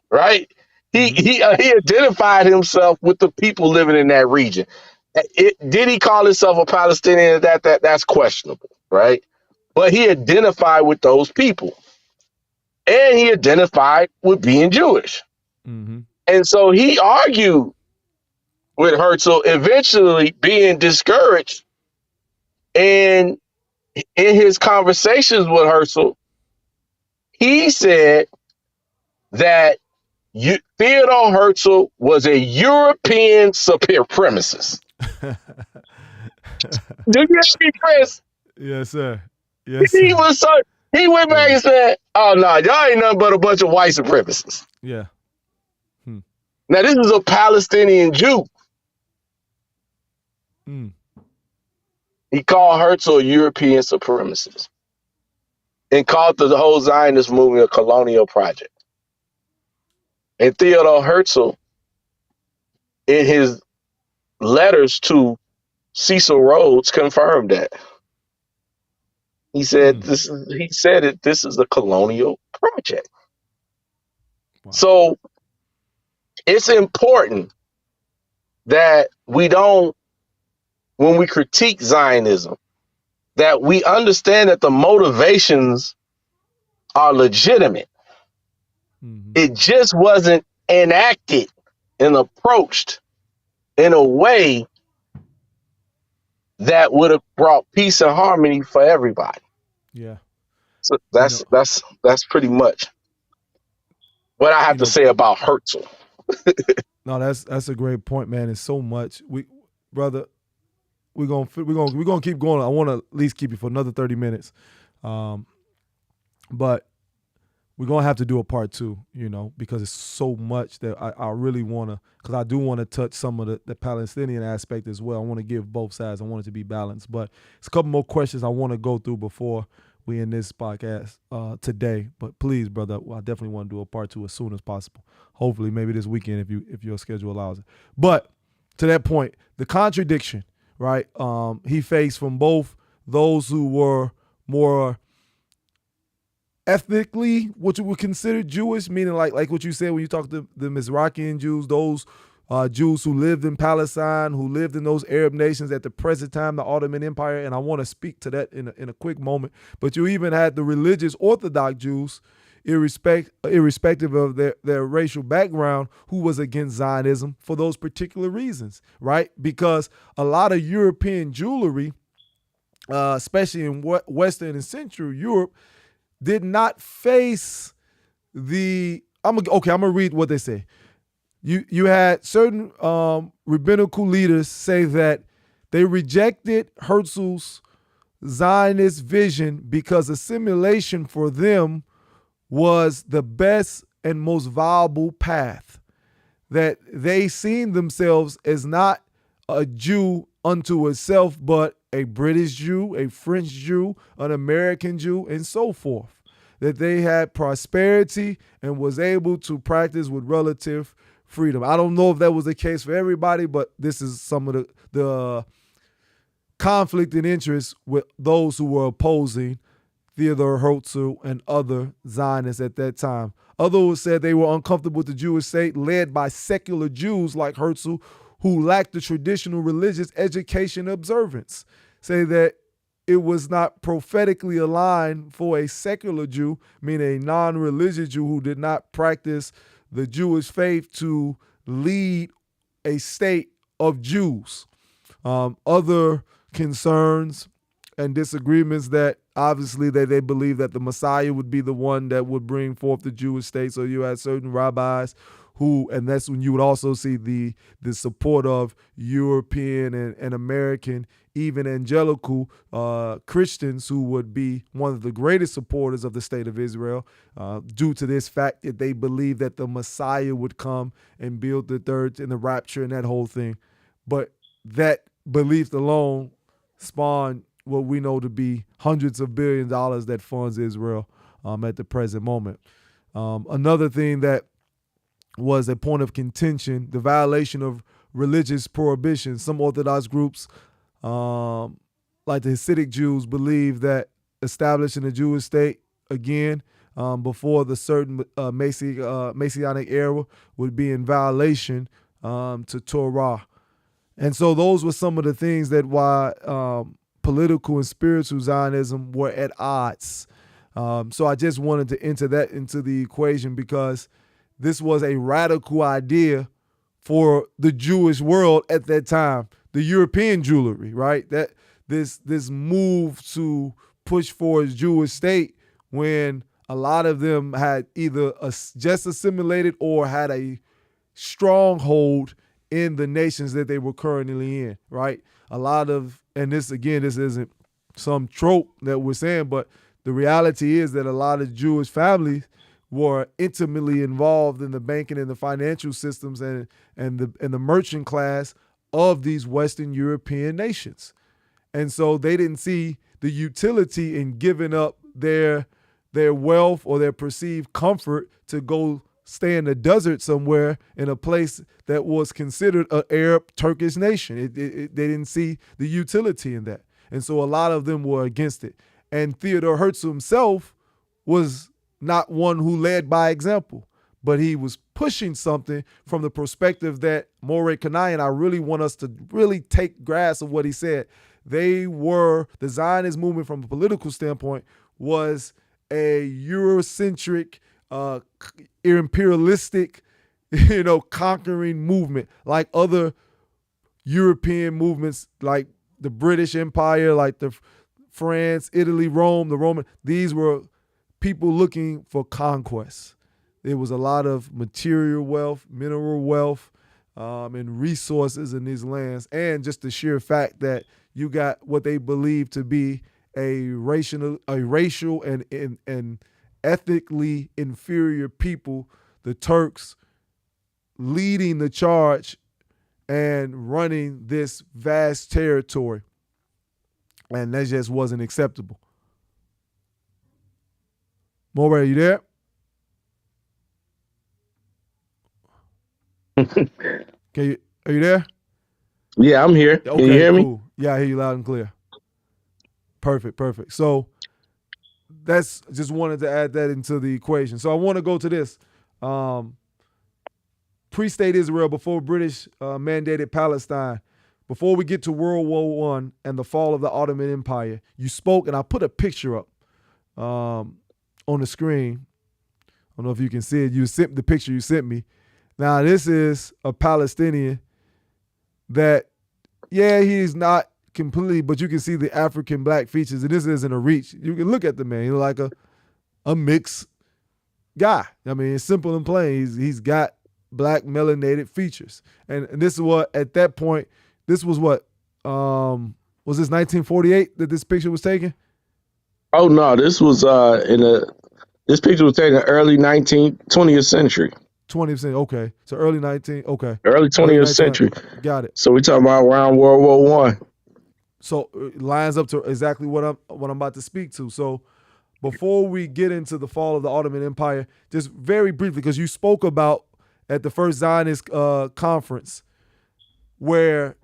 right? He identified himself with the people living in that region. Did he call himself a Palestinian? That's questionable, right? But he identified with those people, and he identified with being Jewish. And so he argued with Herzl, eventually being discouraged. And in his conversations with Herzl, he said that Theodor Herzl was a European supremacist. Do you hear me, Chris? Yes, sir. Yes, He sir. was so he went back and said, "Oh no, y'all ain't nothing but a bunch of white supremacists." Yeah. Now this is a Palestinian Jew. Mm. He called Herzl a European supremacist and called the whole Zionist movement a colonial project. And Theodore Herzl, in his letters to Cecil Rhodes, confirmed that. He said Mm. this is a colonial project. Wow. So it's important that we don't, when we critique Zionism, that we understand that the motivations are legitimate. Mm-hmm. It just wasn't enacted and approached in a way that would have brought peace and harmony for everybody. Yeah. So You know, that's pretty much what I have you to know, say about Herzl. no, that's a great point, man. It's so much. Brother, we're gonna keep going. I want to at least keep you for another 30 minutes. But we're gonna have to do a part two, because it's so much that I really wanna, because I do want to touch some of the Palestinian aspect as well. I want to give both sides. I want it to be balanced. But it's a couple more questions I want to go through before we end this podcast today. But please, brother, I definitely want to do a part two as soon as possible. Hopefully, maybe this weekend if your schedule allows it. But to that point, the contradiction, right? He faced from both those who were more ethnically what you would consider Jewish, meaning like what you said when you talk to the Mizrahian Jews, those Jews who lived in Palestine, who lived in those Arab nations at the present time, the Ottoman Empire, and I want to speak to that in a quick moment. But you even had the religious Orthodox Jews, irrespective of their racial background, who was against Zionism for those particular reasons, right? Because a lot of European jewelry, especially in Western and Central Europe, did not face I'm gonna read what they say. You had certain rabbinical leaders say that they rejected Herzl's Zionist vision because assimilation for them was the best and most viable path. That they seen themselves as not a Jew unto itself, but a British Jew, a French Jew, an American Jew, and so forth. That they had prosperity and was able to practice with relative freedom. I don't know if that was the case for everybody, but this is some of the conflict and interest with those who were opposing Theodor Herzl and other Zionists at that time. Others said they were uncomfortable with the Jewish state led by secular Jews like Herzl, who lacked the traditional religious education observance. Say that it was not prophetically aligned for a secular Jew, meaning a non-religious Jew who did not practice the Jewish faith, to lead a state of Jews. Other concerns and disagreements that obviously they believe that the Messiah would be the one that would bring forth the Jewish state. So you had certain rabbis who, and that's when you would also see the support of European and American, even evangelical Christians, who would be one of the greatest supporters of the state of Israel, due to this fact that they believe that the Messiah would come and build the third and the rapture and that whole thing. But that belief alone spawned what we know to be hundreds of billions of dollars that funds Israel at the present moment. Another thing that was a point of contention, the violation of religious prohibition. Some Orthodox groups, like the Hasidic Jews, believe that establishing a Jewish state again before the certain Messianic era would be in violation to Torah. And so those were some of the things that why political and spiritual Zionism were at odds. So I just wanted to enter that into the equation because this was a radical idea for the Jewish world at that time, the European Jewry, right? That this move to push for a Jewish state when a lot of them had either just assimilated or had a stronghold in the nations that they were currently in, right? A lot of, and this isn't some trope that we're saying, but the reality is that a lot of Jewish families were intimately involved in the banking and the financial systems and the merchant class of these Western European nations. And so they didn't see the utility in giving up their wealth or their perceived comfort to go stay in the desert somewhere in a place that was considered an Arab Turkish nation. They didn't see the utility in that. And so a lot of them were against it. And Theodore Herzl himself was not one who led by example, but he was pushing something from the perspective that Morey Kanai, and I really want us to really take grasp of what he said. The Zionist movement from a political standpoint was a Eurocentric, imperialistic, conquering movement like other European movements, like the British Empire, like the France, Italy, Rome, the Roman. These were people looking for conquest. There was a lot of material wealth, mineral wealth, and resources in these lands, and just the sheer fact that you got what they believe to be a racial and ethically inferior people, the Turks, leading the charge and running this vast territory. And that just wasn't acceptable. Morey, are you there? Are you there? Yeah, I'm here. Can you hear me? Yeah, I hear you loud and clear. Perfect. So that's just wanted to add that into the equation. So I want to go to this. Pre-state Israel before British mandated Palestine. Before we get to World War I and the fall of the Ottoman Empire, you spoke, and I put a picture up on the screen. I don't know if you can see it. You sent the picture you sent me. Now, this is a Palestinian that, he's not completely, but you can see the African black features, and this isn't a reach. You can look at the man. He's like a mixed guy. I mean, it's simple and plain. He's got black melanated features. And this is what, at that point, this was what, was this 1948 that this picture was taken? Oh, no, this was this picture was taken in the early 20th century. 20th century, okay. So early 20th century. Got it. So we're talking about around World War I. So it lines up to exactly what I'm about to speak to. So before we get into the fall of the Ottoman Empire, just very briefly, because you spoke about at the first Zionist conference where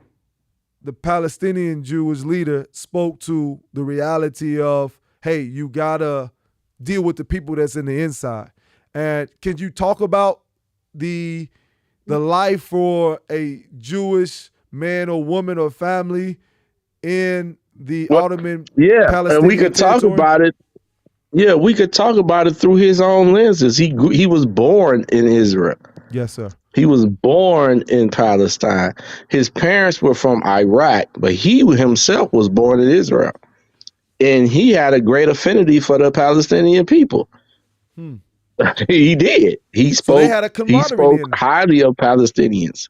the Palestinian Jewish leader spoke to the reality of, hey, you gotta deal with the people that's in the inside. And can you talk about the life for a Jewish man or woman or family in the Ottoman Palestinian and we could territory? talk about it. Yeah, we could talk about it through his own lenses. He was born in Israel. Yes, sir. He was born in Palestine. His parents were from Iraq, but he himself was born in Israel. And he had a great affinity for the Palestinian people. He did. He spoke highly of Palestinians.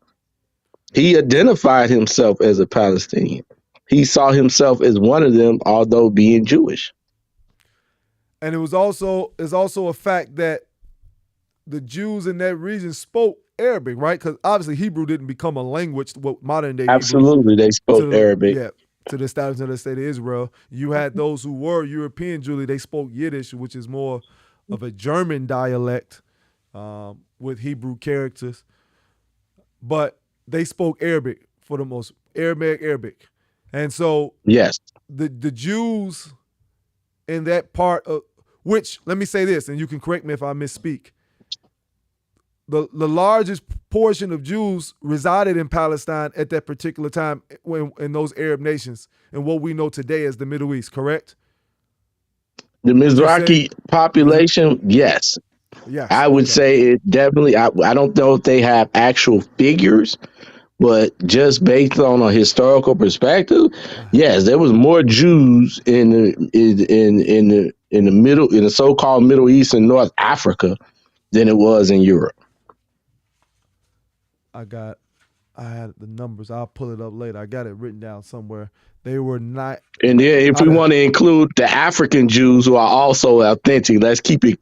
He identified himself as a Palestinian. He saw himself as one of them, although being Jewish. And it's also a fact that the Jews in that region spoke Arabic, right? Because obviously Hebrew didn't become a language, what modern day Absolutely, Hebrew, they spoke Arabic. Yeah, to the establishment of the state of Israel. You had those who were European Jewry, they spoke Yiddish, which is more of a German dialect with Hebrew characters. But they spoke Arabic for the most, Arabic. And so yes, the Jews in that part of, which, let me say this, and you can correct me if I misspeak. The largest portion of Jews resided in Palestine at that particular time in those Arab nations and what we know today as the Middle East, correct? The Mizrahi population, yes. Yes. I would say it definitely, I don't know if they have actual figures, but just based on a historical perspective, yes, there was more Jews in the so-called Middle East and North Africa than it was in Europe. I got I had the numbers. I'll pull it up later. I got it written down somewhere. They were not And then if out we of, want to include the African Jews who are also authentic, let's keep it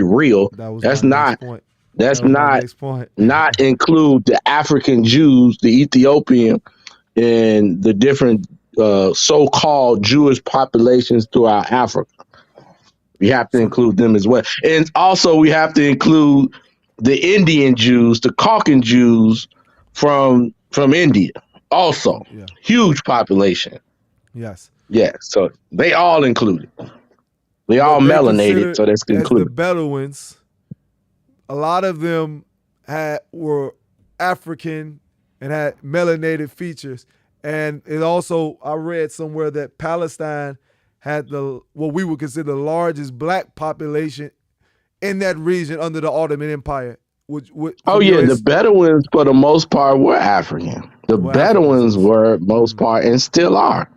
real. that was my That's next not point. that's That was my not next point. not include the African Jews, the Ethiopian, and the different so-called Jewish populations throughout Africa. We have to So include them as well, and also we have to include the Indian Jews, the Caucan Jews from India. Also, yeah. huge population. Yes. Yeah, so they all included. They all What they melanated, considered so that's as the included. Bedouins, a lot of them were African and had melanated features. And it also, I read somewhere that Palestine had what we would consider the largest black population in that region under the Ottoman Empire. Which Oh from yeah, your the Bedouins for the most part were African. The were Africans, Bedouins yes. were most part and still are.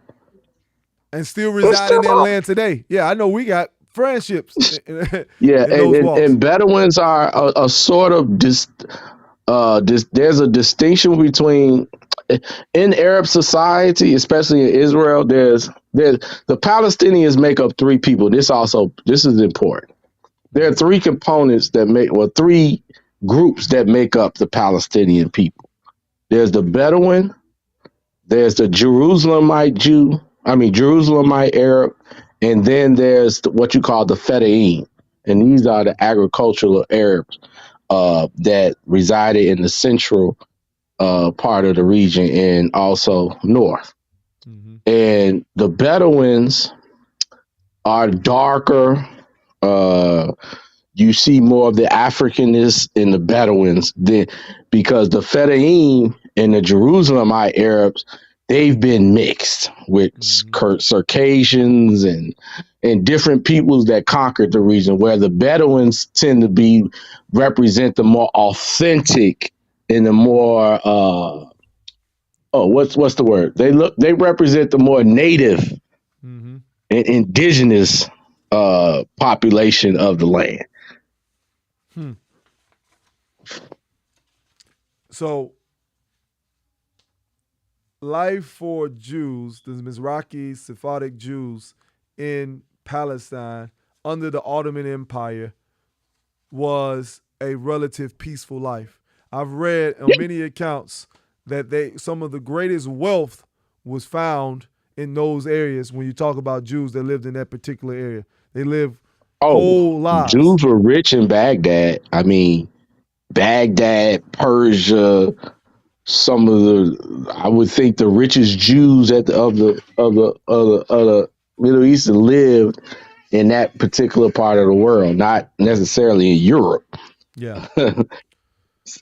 And still And reside in still that are. land today. Yeah, I know we got friendships Yeah, in those walls. and Bedouins are a sort of there's a distinction between in Arab society, especially in Israel, there's the Palestinians make up three people. This is important. There are three components three groups that make up the Palestinian people. There's the Bedouin, there's the Jerusalemite Arab, and then there's what you call the Fedayeen. And these are the agricultural Arabs that resided in the central part of the region and also north. Mm-hmm. And the Bedouins are darker. You see more of the Africanness in the Bedouins because the Fedayeen and the Jerusalemite Arabs, they've been mixed with Circassians and different peoples that conquered the region, where the Bedouins tend to represent the more authentic and the more what's the word? They represent the more native Mm-hmm. and indigenous population of the land. So, life for Jews, the Mizrahi Sephardic Jews in Palestine under the Ottoman Empire, was a relative peaceful life. I've read on many accounts that some of the greatest wealth was found in those areas when you talk about Jews that lived in that particular area. They lived whole lives. Jews were rich in Baghdad. I mean, Baghdad, Persia, I would think the richest Jews of the Middle East lived in that particular part of the world, not necessarily in Europe. Yeah.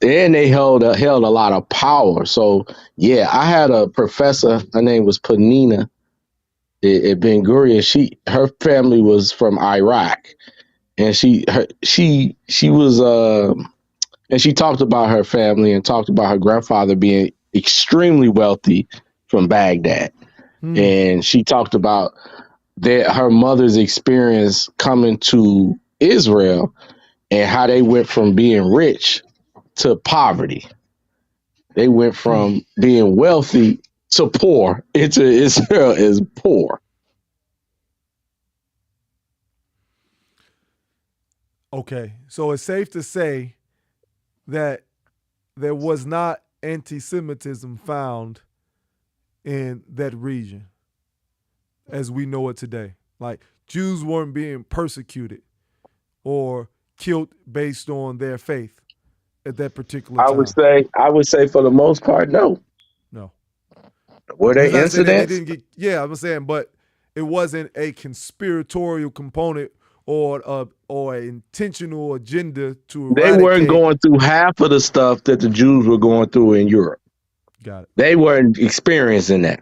And they held a lot of power. So yeah, I had a professor. Her name was Panina at Ben Gurion. Her family was from Iraq, and she was and she talked about her family and talked about her grandfather being extremely wealthy from Baghdad. And she talked about her mother's experience coming to Israel and how they went from being rich to poverty. They went from being wealthy to poor into Israel as poor. Okay, so it's safe to say that there was not anti-Semitism found in that region as we know it today. Like, Jews weren't being persecuted or killed based on their faith at that particular time. I would say for the most part, no. No. Were there They incidents? didn't get, yeah, I'm saying, but it wasn't a conspiratorial component or an intentional agenda to eradicate. They weren't going through half of the stuff that the Jews were going through in Europe. Got it. They weren't experiencing that.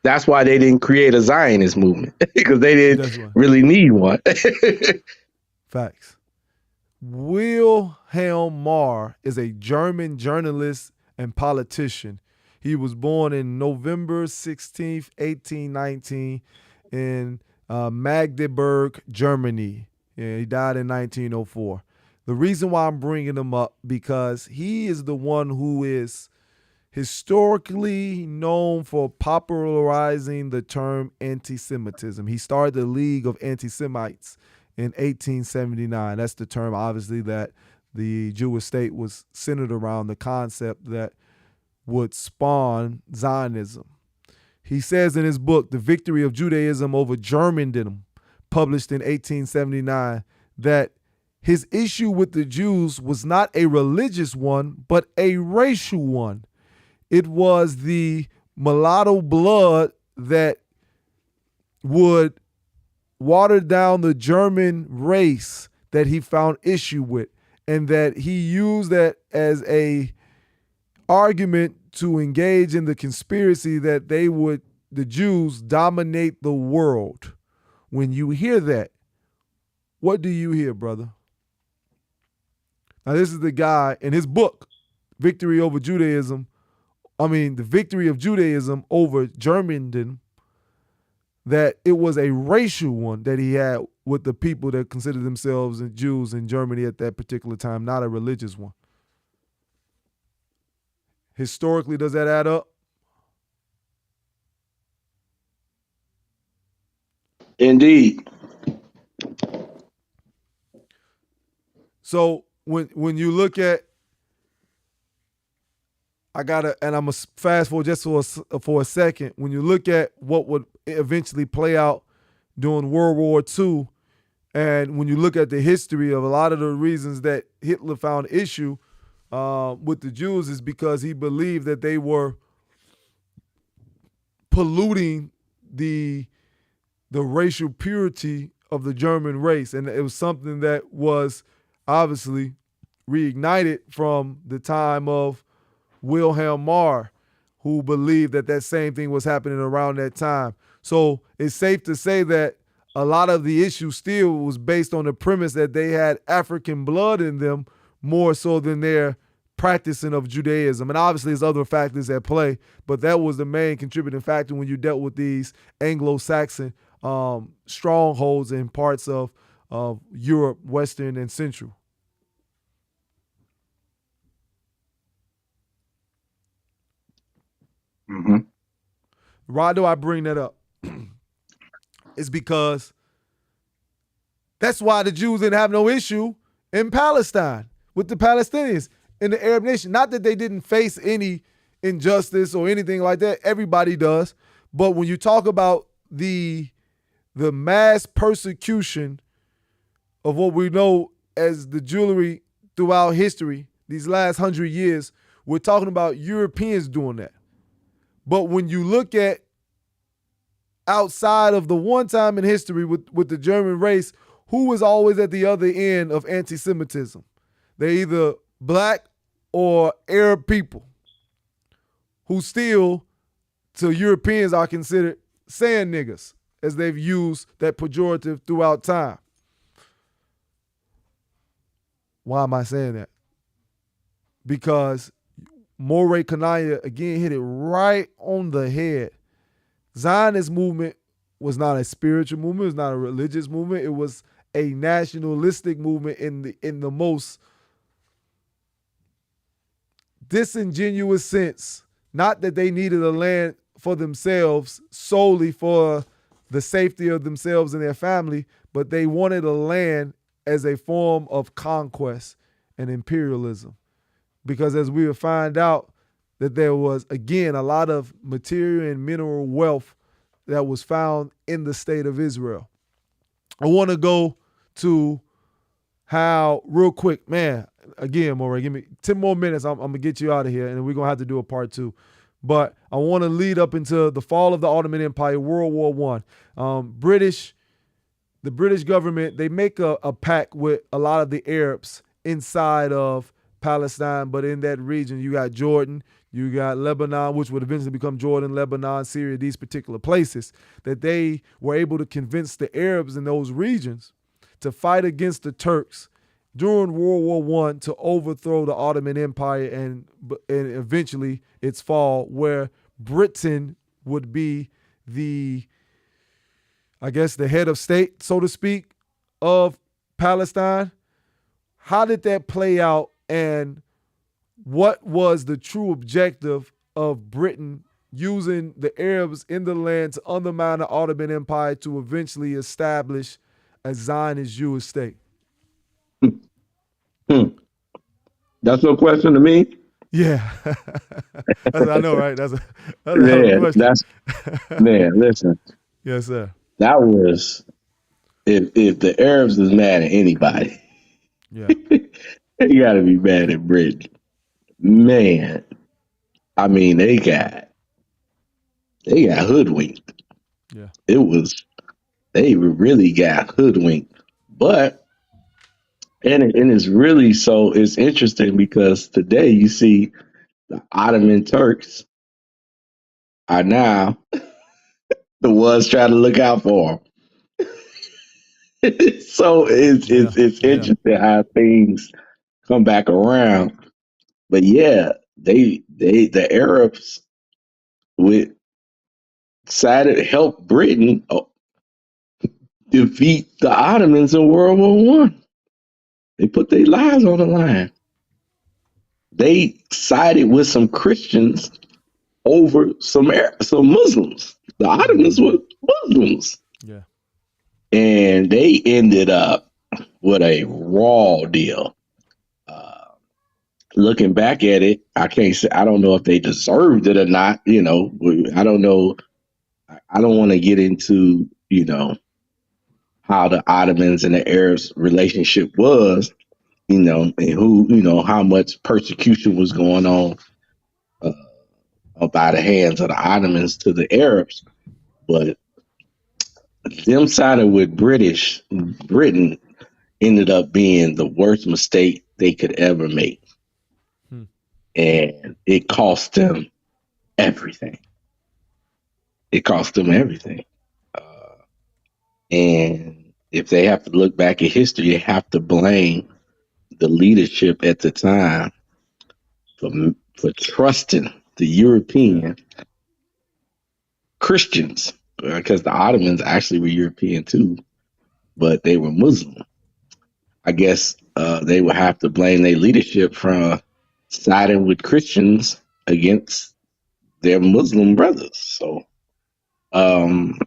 That's why they didn't create a Zionist movement, because they didn't really need one. Facts. Wilhelm Marr is a German journalist and politician. He was born in November 16th, 1819 in Magdeburg, Germany. Yeah, he died in 1904. The reason why I'm bringing him up, because he is the one who is historically known for popularizing the term anti-Semitism. He started the League of Anti-Semites in 1879. That's the term, obviously, that the Jewish state was centered around, the concept that would spawn Zionism. He says in his book, The Victory of Judaism Over Germandom, published in 1879, that his issue with the Jews was not a religious one, but a racial one. It was the mulatto blood that would water down the German race that he found issue with, and that he used that as a argument to engage in the conspiracy that the Jews dominate the world. When you hear that, what do you hear, brother? Now, this is the guy in his book, The Victory of Judaism over Germandom, that it was a racial one that he had with the people that considered themselves Jews in Germany at that particular time, not a religious one. Historically, does that add up? Indeed. So when you look at, I'm gonna fast forward just for a second. When you look at what would eventually play out during World War II, and when you look at the history of a lot of the reasons that Hitler found issue with the Jews, is because he believed that they were polluting the racial purity of the German race, and it was something that was obviously reignited from the time of Wilhelm Marr, who believed that same thing was happening around that time. So it's safe to say that a lot of the issue still was based on the premise that they had African blood in them more so than their practicing of Judaism. And obviously there's other factors at play, but that was the main contributing factor when you dealt with these Anglo-Saxon strongholds in parts of Europe, Western and Central. Mm-hmm. Why do I bring that up? It's because that's why the Jews didn't have no issue in Palestine with the Palestinians in the Arab nation. Not that they didn't face any injustice or anything like that. Everybody does. But when you talk about the mass persecution of what we know as the Jewry throughout history, these last 100 years, we're talking about Europeans doing that. But when you look at outside of the one time in history with the German race, who was always at the other end of anti-Semitism? They're either black or Arab people who still, to Europeans, are considered sand niggas, as they've used that pejorative throughout time. Why am I saying that? Because Morey Kanaya, again, hit it right on the head. Zionist movement was not a spiritual movement. It was not a religious movement. It was a nationalistic movement in the most disingenuous sense. Not that they needed a land for themselves solely for the safety of themselves and their family, but they wanted a land as a form of conquest and imperialism. Because as we will find out, that there was, again, a lot of material and mineral wealth that was found in the state of Israel. I want to go to how, real quick, man, again, Morey, give me 10 more minutes. I'm going to get you out of here, and we're going to have to do a part 2. But I want to lead up into the fall of the Ottoman Empire, World War I. The British government, they make a pact with a lot of the Arabs inside of Palestine, but in that region, you got Jordan, you got Lebanon, which would eventually become Jordan, Lebanon, Syria, these particular places, that they were able to convince the Arabs in those regions to fight against the Turks during World War I to overthrow the Ottoman Empire and eventually its fall, where Britain would be the head of state, so to speak, of Palestine. How did that play out, and what was the true objective of Britain using the Arabs in the land to undermine the Ottoman Empire to eventually establish a Zionist Jewish state? Hmm. That's no question to me. Yeah. I know, right? That's a hell of a Man, question. listen, Yes, sir. that was if the Arabs is mad at anybody, Yeah. they gotta be mad at Britain. Man, I mean they got hoodwinked. Yeah. It was they really got hoodwinked. But and it's really so it's interesting because today you see the Ottoman Turks are now the ones trying to look out for them. So it's Yeah. it's it's Yeah. interesting how things come back around. But yeah, the Arabs with decided to help Britain defeat the Ottomans in World War One. They put their lives on the line. They sided with some Christians over some Muslims. The Ottomans were Muslims, Yeah. and they ended up with a raw deal. Uh, Looking back at it, I can't say I don't know if they deserved it or not. I don't know. I don't want to get into how the Ottomans and the Arabs relationship was, and who how much persecution was going on by the hands of the Ottomans to the Arabs, but them siding with Britain ended up being the worst mistake they could ever make, Hmm. and it cost them everything. It cost them everything, and if they have to look back at history, they have to blame the leadership at the time for for trusting the Yeah. European Christians, because the Ottomans actually were European too, but they were Muslim. I guess they would have to blame their leadership for siding with Christians against their Muslim brothers. So um,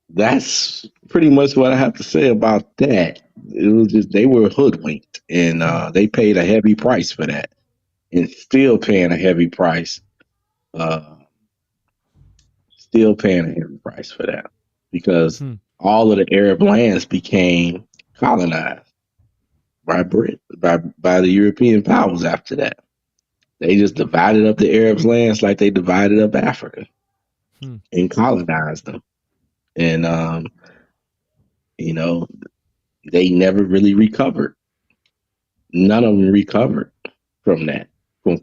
that's pretty much what I have to say about that. It was just they were hoodwinked, and Hmm. they paid a heavy price for that, and still paying a heavy price. Uh, Still paying a heavy price for that because Hmm. all of the Arab lands became colonized by by the European powers after that. They just divided up the Arabs' lands like they divided up Africa Hmm. and colonized them. And you know, they never really recovered. None of them recovered from that, from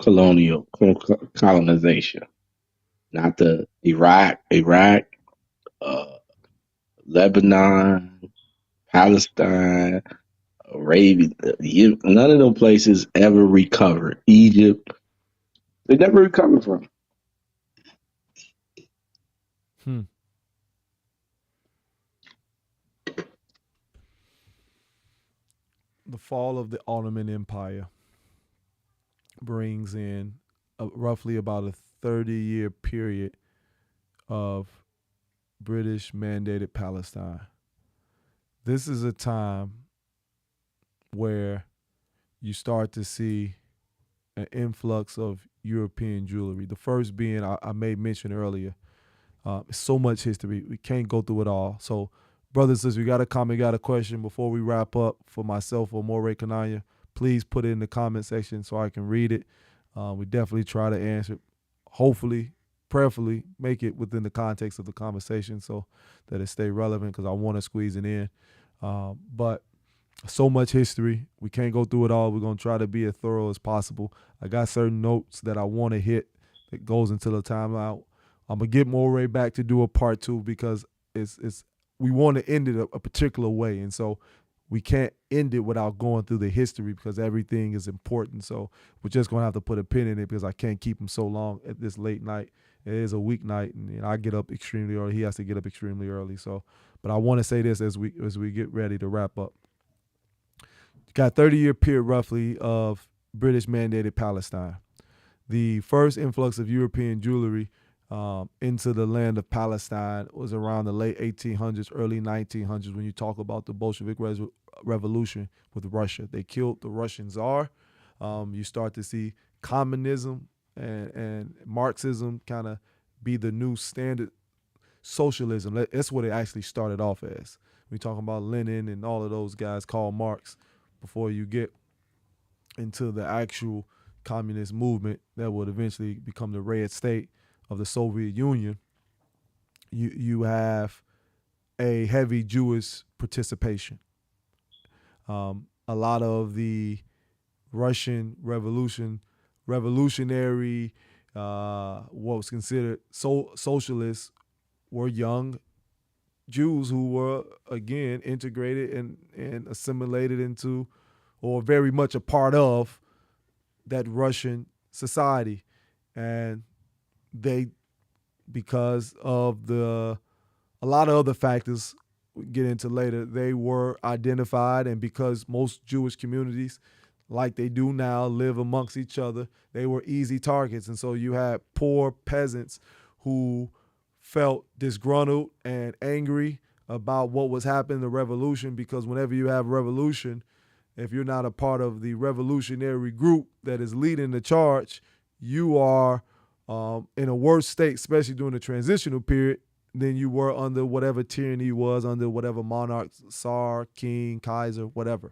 colonization. Not the Iraq, uh, Lebanon, Palestine, Arabia. None of them places ever recovered. Egypt, they never recovered from. Hmm. The fall of the Ottoman Empire brings in roughly about a 30-year period of British mandated Palestine. This is a time where you start to see an influx of European jewelry. The first being, I made mention earlier, so much history. We can't go through it all. So, brothers, sisters, you got a comment, got a question before we wrap up for myself or Moray Kananya, please put it in the comment section so I can read it. We definitely try to answer. Hopefully, prayerfully, make it within the context of the conversation so that it stay relevant because I want to squeeze it in. But so much history. We can't go through it all. We're going to try to be as thorough as possible. I got certain notes that I want to hit that goes into the timeline. I'm going to get Moray back to do a part 2 because it's we want to end it a particular way. And so we can't end it without going through the history because everything is important. So we're just going to have to put a pin in it because I can't keep him so long at this late night. It is a weeknight, and I get up extremely early. He has to get up extremely early. So, but I want to say this as we get ready to wrap up. Got 30-year period roughly of British mandated Palestine. The first influx of European jewelry into the land of Palestine was around the late 1800s, early 1900s when you talk about the Bolshevik Revolution with Russia. They killed the Russian Tsar. You start to see communism and Marxism kind of be the new standard socialism. That's what it actually started off as. We talking about Lenin and all of those guys, Karl Marx, before you get into the actual communist movement that would eventually become the Red State of the Soviet Union. You have a heavy Jewish participation. A lot of the Russian revolutionary, what was considered socialists, were young Jews who were, again, integrated and assimilated into, or very much a part of, that Russian society. And they, because of a lot of other factors we get into later, they were identified, and because most Jewish communities, like they do now, live amongst each other, they were easy targets. And so you had poor peasants who felt disgruntled and angry about what was happening in the revolution, because whenever you have revolution, if you're not a part of the revolutionary group that is leading the charge, you are in a worse state, especially during the transitional period, than you were under whatever tyranny was, under whatever monarch, Tsar, king, Kaiser, whatever.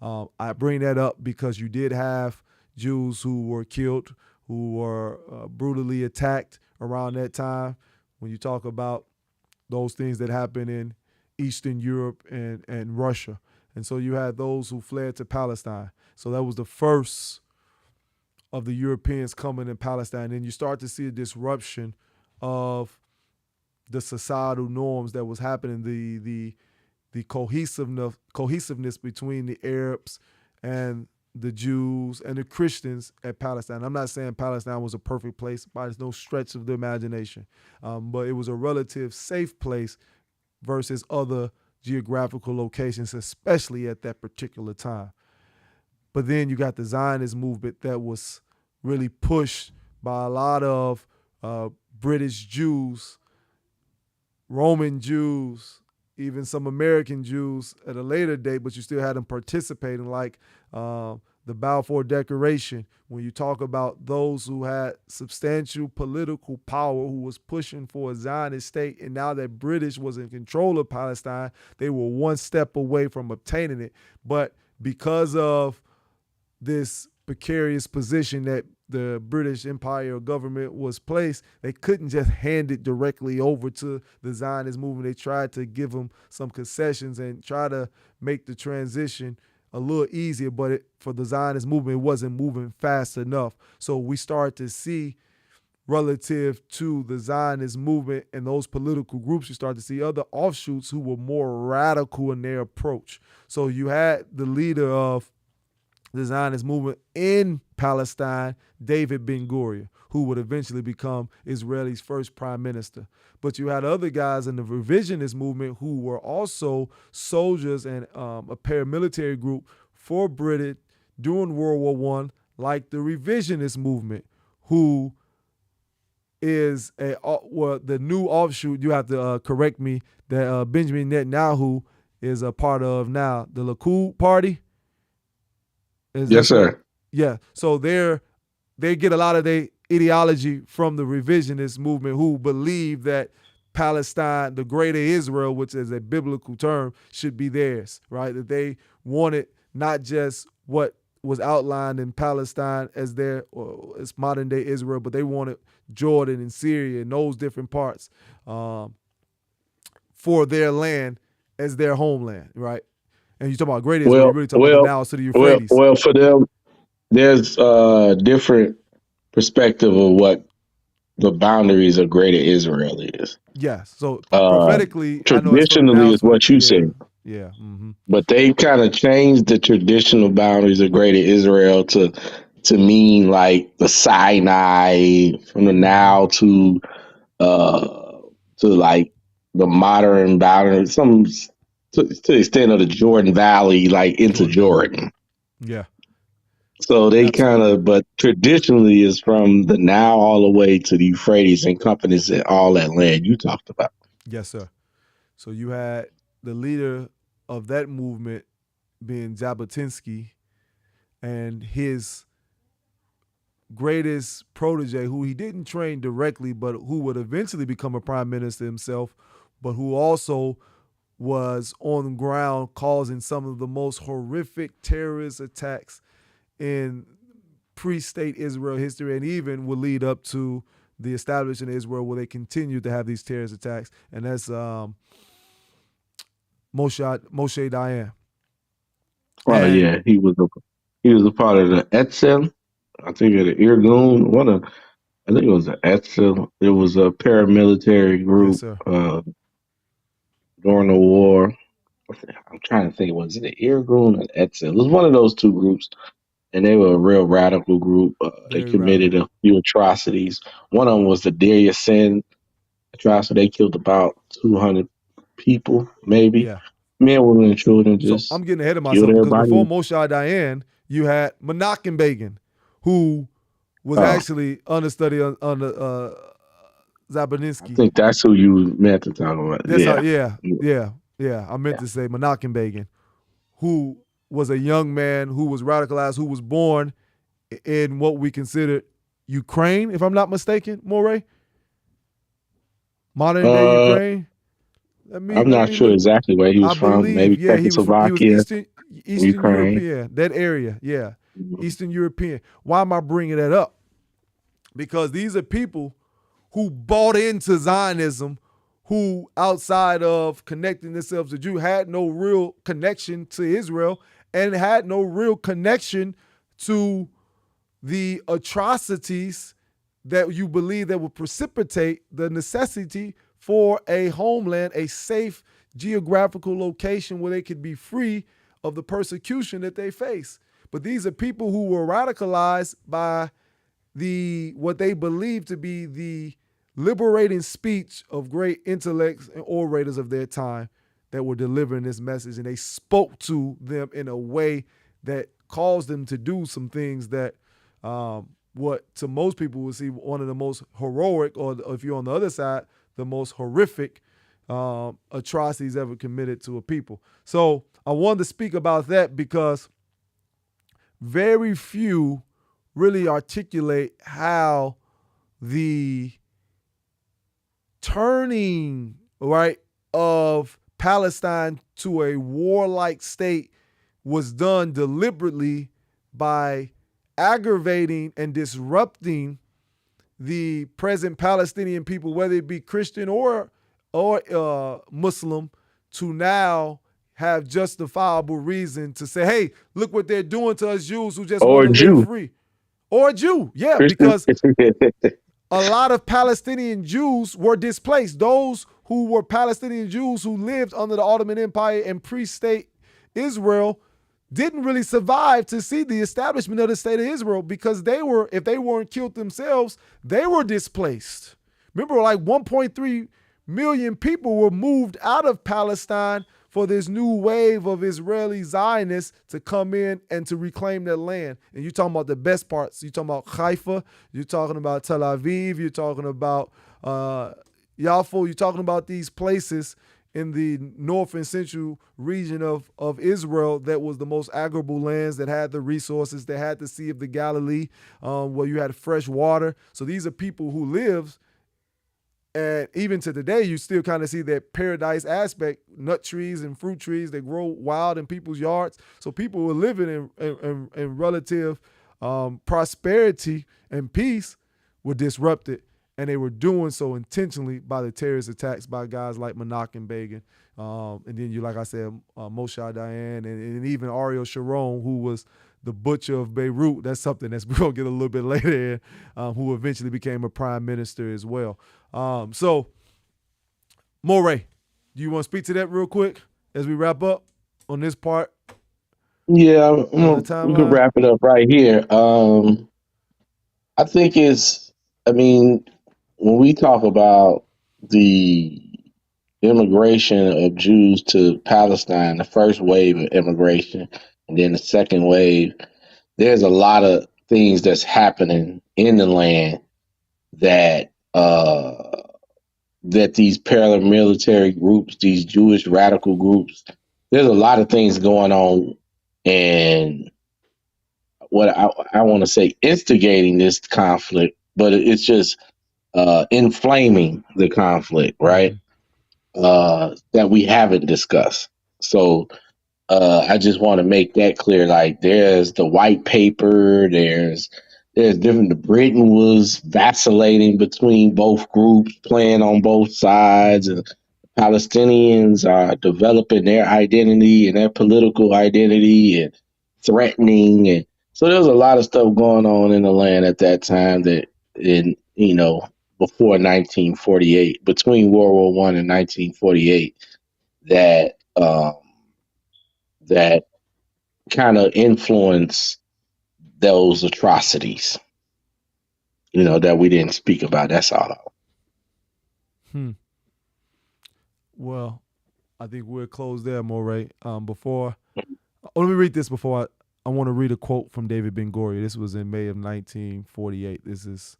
I bring that up because you did have Jews who were killed, who were brutally attacked around that time. When you talk about those things that happened in Eastern Europe and Russia. And so you had those who fled to Palestine. So that was the first of the Europeans coming in Palestine. And you start to see a disruption of the societal norms that was happening, the cohesiveness between the Arabs and the Jews and the Christians at Palestine. I'm not saying Palestine was a perfect place by no stretch of the imagination, but it was a relative safe place versus other geographical locations, especially at that particular time. But then you got the Zionist movement that was really pushed by a lot of British Jews, Roman Jews, even some American Jews at a later date, but you still had them participating, like the Balfour Declaration. When you talk about those who had substantial political power, who was pushing for a Zionist state, and now that British was in control of Palestine, they were one step away from obtaining it. But because of this precarious position that the British Empire government was placed, they couldn't just hand it directly over to the Zionist movement. They tried to give them some concessions and try to make the transition a little easier, but for the Zionist movement, it wasn't moving fast enough. So we start to see, relative to the Zionist movement and those political groups, you start to see other offshoots who were more radical in their approach. So you had the leader of the Zionist movement in Palestine, David Ben-Gurion, who would eventually become Israel's first prime minister. But you had other guys in the revisionist movement who were also soldiers and a paramilitary group for Britain during World War I, like the revisionist movement, who is the new offshoot. You have to correct me, that Benjamin Netanyahu is a part of now, the Likud party. Yes, sir. Yeah. So they get a lot of their ideology from the revisionist movement, who believe that Palestine, the greater Israel, which is a biblical term, should be theirs, right? That they wanted not just what was outlined in Palestine as as modern day Israel, but they wanted Jordan and Syria and those different parts for their land as their homeland, right? And you talk about great Israel, you're really talking about the Nile to the Euphrates. Well, for them, there's a different perspective of what the boundaries of greater Israel is. Yes. So prophetically, traditionally is what you said. Yeah. Mm-hmm. But they kind of changed the traditional boundaries of greater Israel to mean like the Sinai from the Nile to like the modern boundary, to the extent of the Jordan Valley, like into Jordan. Yeah. So they kind Absolutely. of, but traditionally is from the Nile all the way to the Euphrates encompasses all that land you talked about. Yes, sir. So you had the leader of that movement being Jabotinsky and his greatest protege, who he didn't train directly, but who would eventually become a prime minister himself, but who also was on the ground causing some of the most horrific terrorist attacks in pre-state Israel history, and even will lead up to the establishment of Israel, where they continue to have these terrorist attacks. And that's Moshe Dayan. Oh And yeah, he was a part of the Etzel. I think of the Irgun. I think it was the Etzel. It was a paramilitary yes, group sir. during the war. I'm trying to think, was it the Irgun or Etzel? It was one of those two groups, and they were a real radical group. They Very committed radical. a few atrocities. One of them was the Deir Yassin atrocity. They killed about 200 people, maybe Yeah. men, women, and children. So Just I'm getting ahead of killed myself because before everybody. Moshe Dayan, you had Menachem Begin, who was Oh, actually understudy under I Zabininsky. think that's who you meant to talk about. That's how, Yeah, yeah, yeah. yeah, yeah. I meant to say Menachem Begin, who was a young man who was radicalized, who was born in what we consider Ukraine, if I'm not mistaken, Moray, modern day Uh, Ukraine. I'm Let not me sure look. exactly where he I was from. believe, Maybe yeah, he was Czechoslovakia, Eastern Ukraine. European, that area, yeah, Mhm. Eastern European. Why am I bringing that up? Because these are people who bought into Zionism, who outside of connecting themselves to Jew had no real connection to Israel and had no real connection to the atrocities that you believe that would precipitate the necessity for a homeland, a safe geographical location where they could be free of the persecution that they face. But these are people who were radicalized by what they believe to be the liberating speech of great intellects and orators of their time that were delivering this message, and they spoke to them in a way that caused them to do some things that what to most people would see one of the most heroic, or if you're on the other side, the most horrific atrocities ever committed to a people. So I wanted to speak about that because very few really articulate how the turning, right, of Palestine to a warlike state was done deliberately by aggravating and disrupting the present Palestinian people, whether it be Christian or Muslim, to now have justifiable reason to say, hey, look what they're doing to us Jews who just want Or to live Jew, free. Or a Jew, yeah, Christian. because a lot of Palestinian Jews were displaced. Those who were Palestinian Jews who lived under the Ottoman Empire and pre-state Israel didn't really survive to see the establishment of the state of Israel because if they weren't killed themselves, they were displaced. Remember, like 1.3 million people were moved out of Palestine for this new wave of Israeli Zionists to come in and to reclaim their land. And you're talking about the best parts. You're talking about Haifa. You're talking about Tel Aviv. You're talking about Yaffo. You're talking about these places in the north and central region of Israel that was the most agrable lands, that had the resources, that had the Sea of the Galilee, where you had fresh water. So these are people who live, and even to today, you still kind of see that paradise aspect, nut trees and fruit trees that grow wild in people's yards. So people were living in relative prosperity and peace were disrupted, and they were doing so intentionally by the terrorist attacks by guys like Menachem Begin. And then like I said, Moshe Dayan and even Ariel Sharon, who was the butcher of Beirut. That's something that's we're going to get a little bit later in, who eventually became a prime minister as well. So, Moray, do you want to speak to that real quick as we wrap up on this part Yeah, of the we can timeline? wrap it up right here. I think I mean, when we talk about the immigration of Jews to Palestine, the first wave of immigration, and then the second wave, there's a lot of things that's happening in the land that that these paramilitary groups, these Jewish radical groups, there's a lot of things going on, and what I want to say instigating this conflict, but it's just inflaming the conflict, right? That we haven't discussed. So I just want to make that clear. Like, there's the white paper, there's different. Britain was vacillating between both groups, playing on both sides, and Palestinians are developing their identity and their political identity and threatening, and so there was a lot of stuff going on in the land at that time that in before 1948, between World War I and 1948, that that kind of influence those atrocities, that we didn't speak about. That's all. Well, I think we'll close there, Moray. Let me read this before I want to read a quote from David Ben Gurion. This was in May of 1948. This is,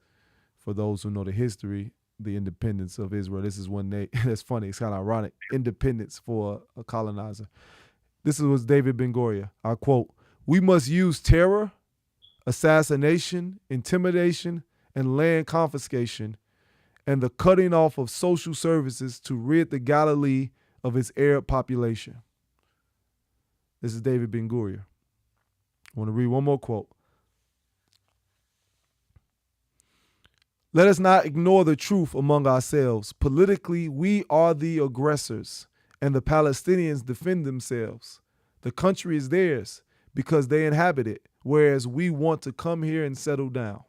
for those who know the history, the independence of Israel. This is when that's funny, it's kind of ironic, independence for a colonizer. This was David Ben Gurion. I quote, "We must use terror, assassination, intimidation, and land confiscation, and the cutting off of social services to rid the Galilee of its Arab population." This is David Ben Gurion. I want to read one more quote. "Let us not ignore the truth among ourselves. Politically, we are the aggressors, and the Palestinians defend themselves. The country is theirs because they inhabit it, whereas we want to come here and settle down."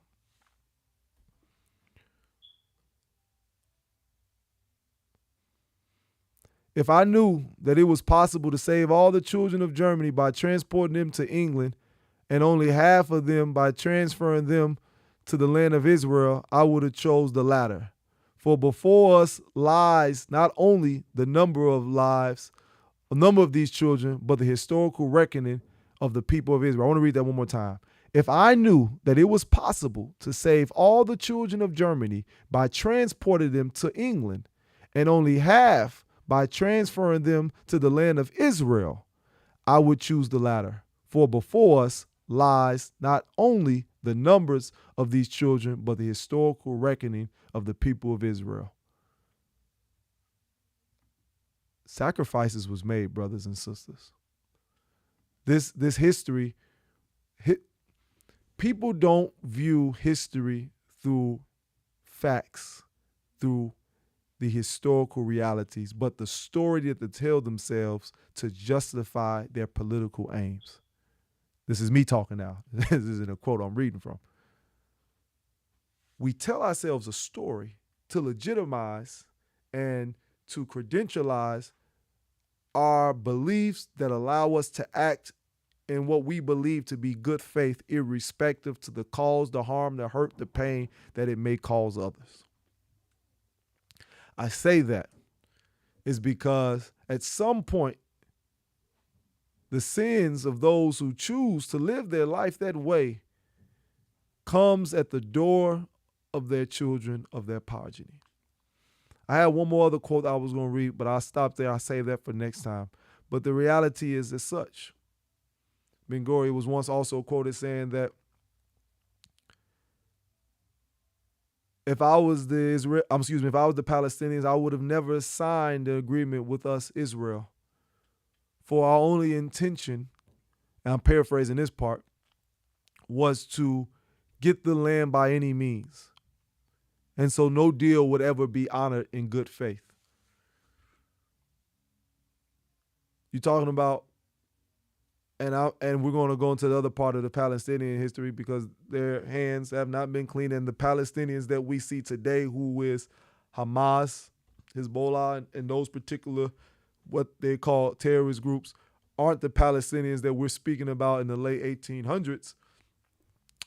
If I knew that it was possible to save all the children of Germany by transporting them to England and only half of them by transferring them to the land of Israel, I would have chose the latter. For before us lies not only the number of these children, but the historical reckoning of the people of Israel. I want to read that one more time. If I knew that it was possible to save all the children of Germany by transporting them to England and only half by transferring them to the land of Israel, I would choose the latter. For before us lies not only the numbers of these children, but the historical reckoning of the people of Israel. Sacrifices was made, brothers and sisters. This history, people don't view history through facts, through the historical realities, but the story that they tell themselves to justify their political aims. This is me talking now. This isn't a quote I'm reading from. We tell ourselves a story to legitimize and to credentialize our beliefs that allow us to act in what we believe to be good faith, irrespective to the cause, the harm, the hurt, the pain that it may cause others. I say that is because at some point, the sins of those who choose to live their life that way comes at the door of their children, of their progeny. I had one more other quote I was going to read, but I'll stop there. I'll save that for next time. But the reality is as such. Ben Gurion was once also quoted saying that if I was the Palestinians, I would have never signed an agreement with us, Israel. For our only intention, and I'm paraphrasing this part, was to get the land by any means. And so no deal would ever be honored in good faith. You're talking about, and we're going to go into the other part of the Palestinian history because their hands have not been clean. And the Palestinians that we see today, who is Hamas, Hezbollah, and those particular, what they call terrorist groups, aren't the Palestinians that we're speaking about in the late 1800s.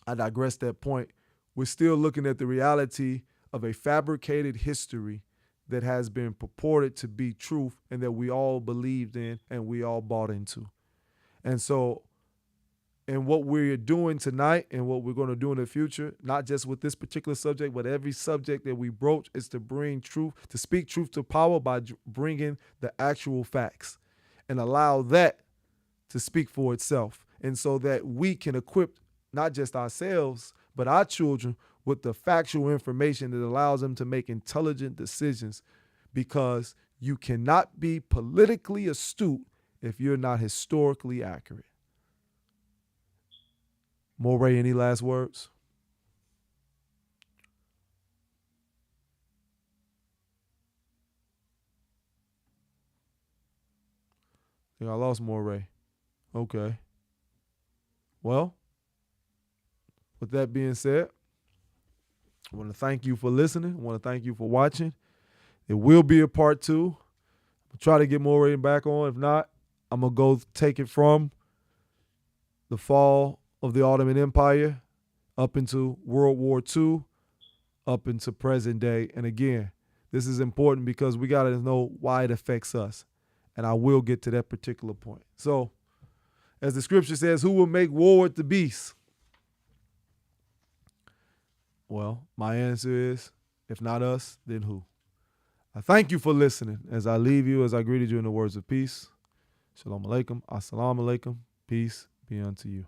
I digress that point. We're still looking at the reality of a fabricated history that has been purported to be truth and that we all believed in and we all bought into. And so And what we're doing tonight and what we're going to do in the future, not just with this particular subject, but every subject that we broach, is to bring truth, to speak truth to power by bringing the actual facts and allow that to speak for itself. And so that we can equip not just ourselves, but our children with the factual information that allows them to make intelligent decisions, because you cannot be politically astute if you're not historically accurate. Moray, any last words? I think I lost Moray. Okay. Well, with that being said, I want to thank you for listening. I want to thank you for watching. There will be a part 2. I'll try to get Moray back on. If not, I'm going to go take it from the fall of the Ottoman Empire up into World War II, up into present day. And again, this is important because we got to know why it affects us. And I will get to that particular point. So, as the scripture says, who will make war with the beast? Well, my answer is, if not us, then who? I thank you for listening as I leave you, as I greeted you in the words of peace. Shalom alaikum, assalamu alaikum, peace be unto you.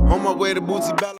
On my way to Bootsy Bella.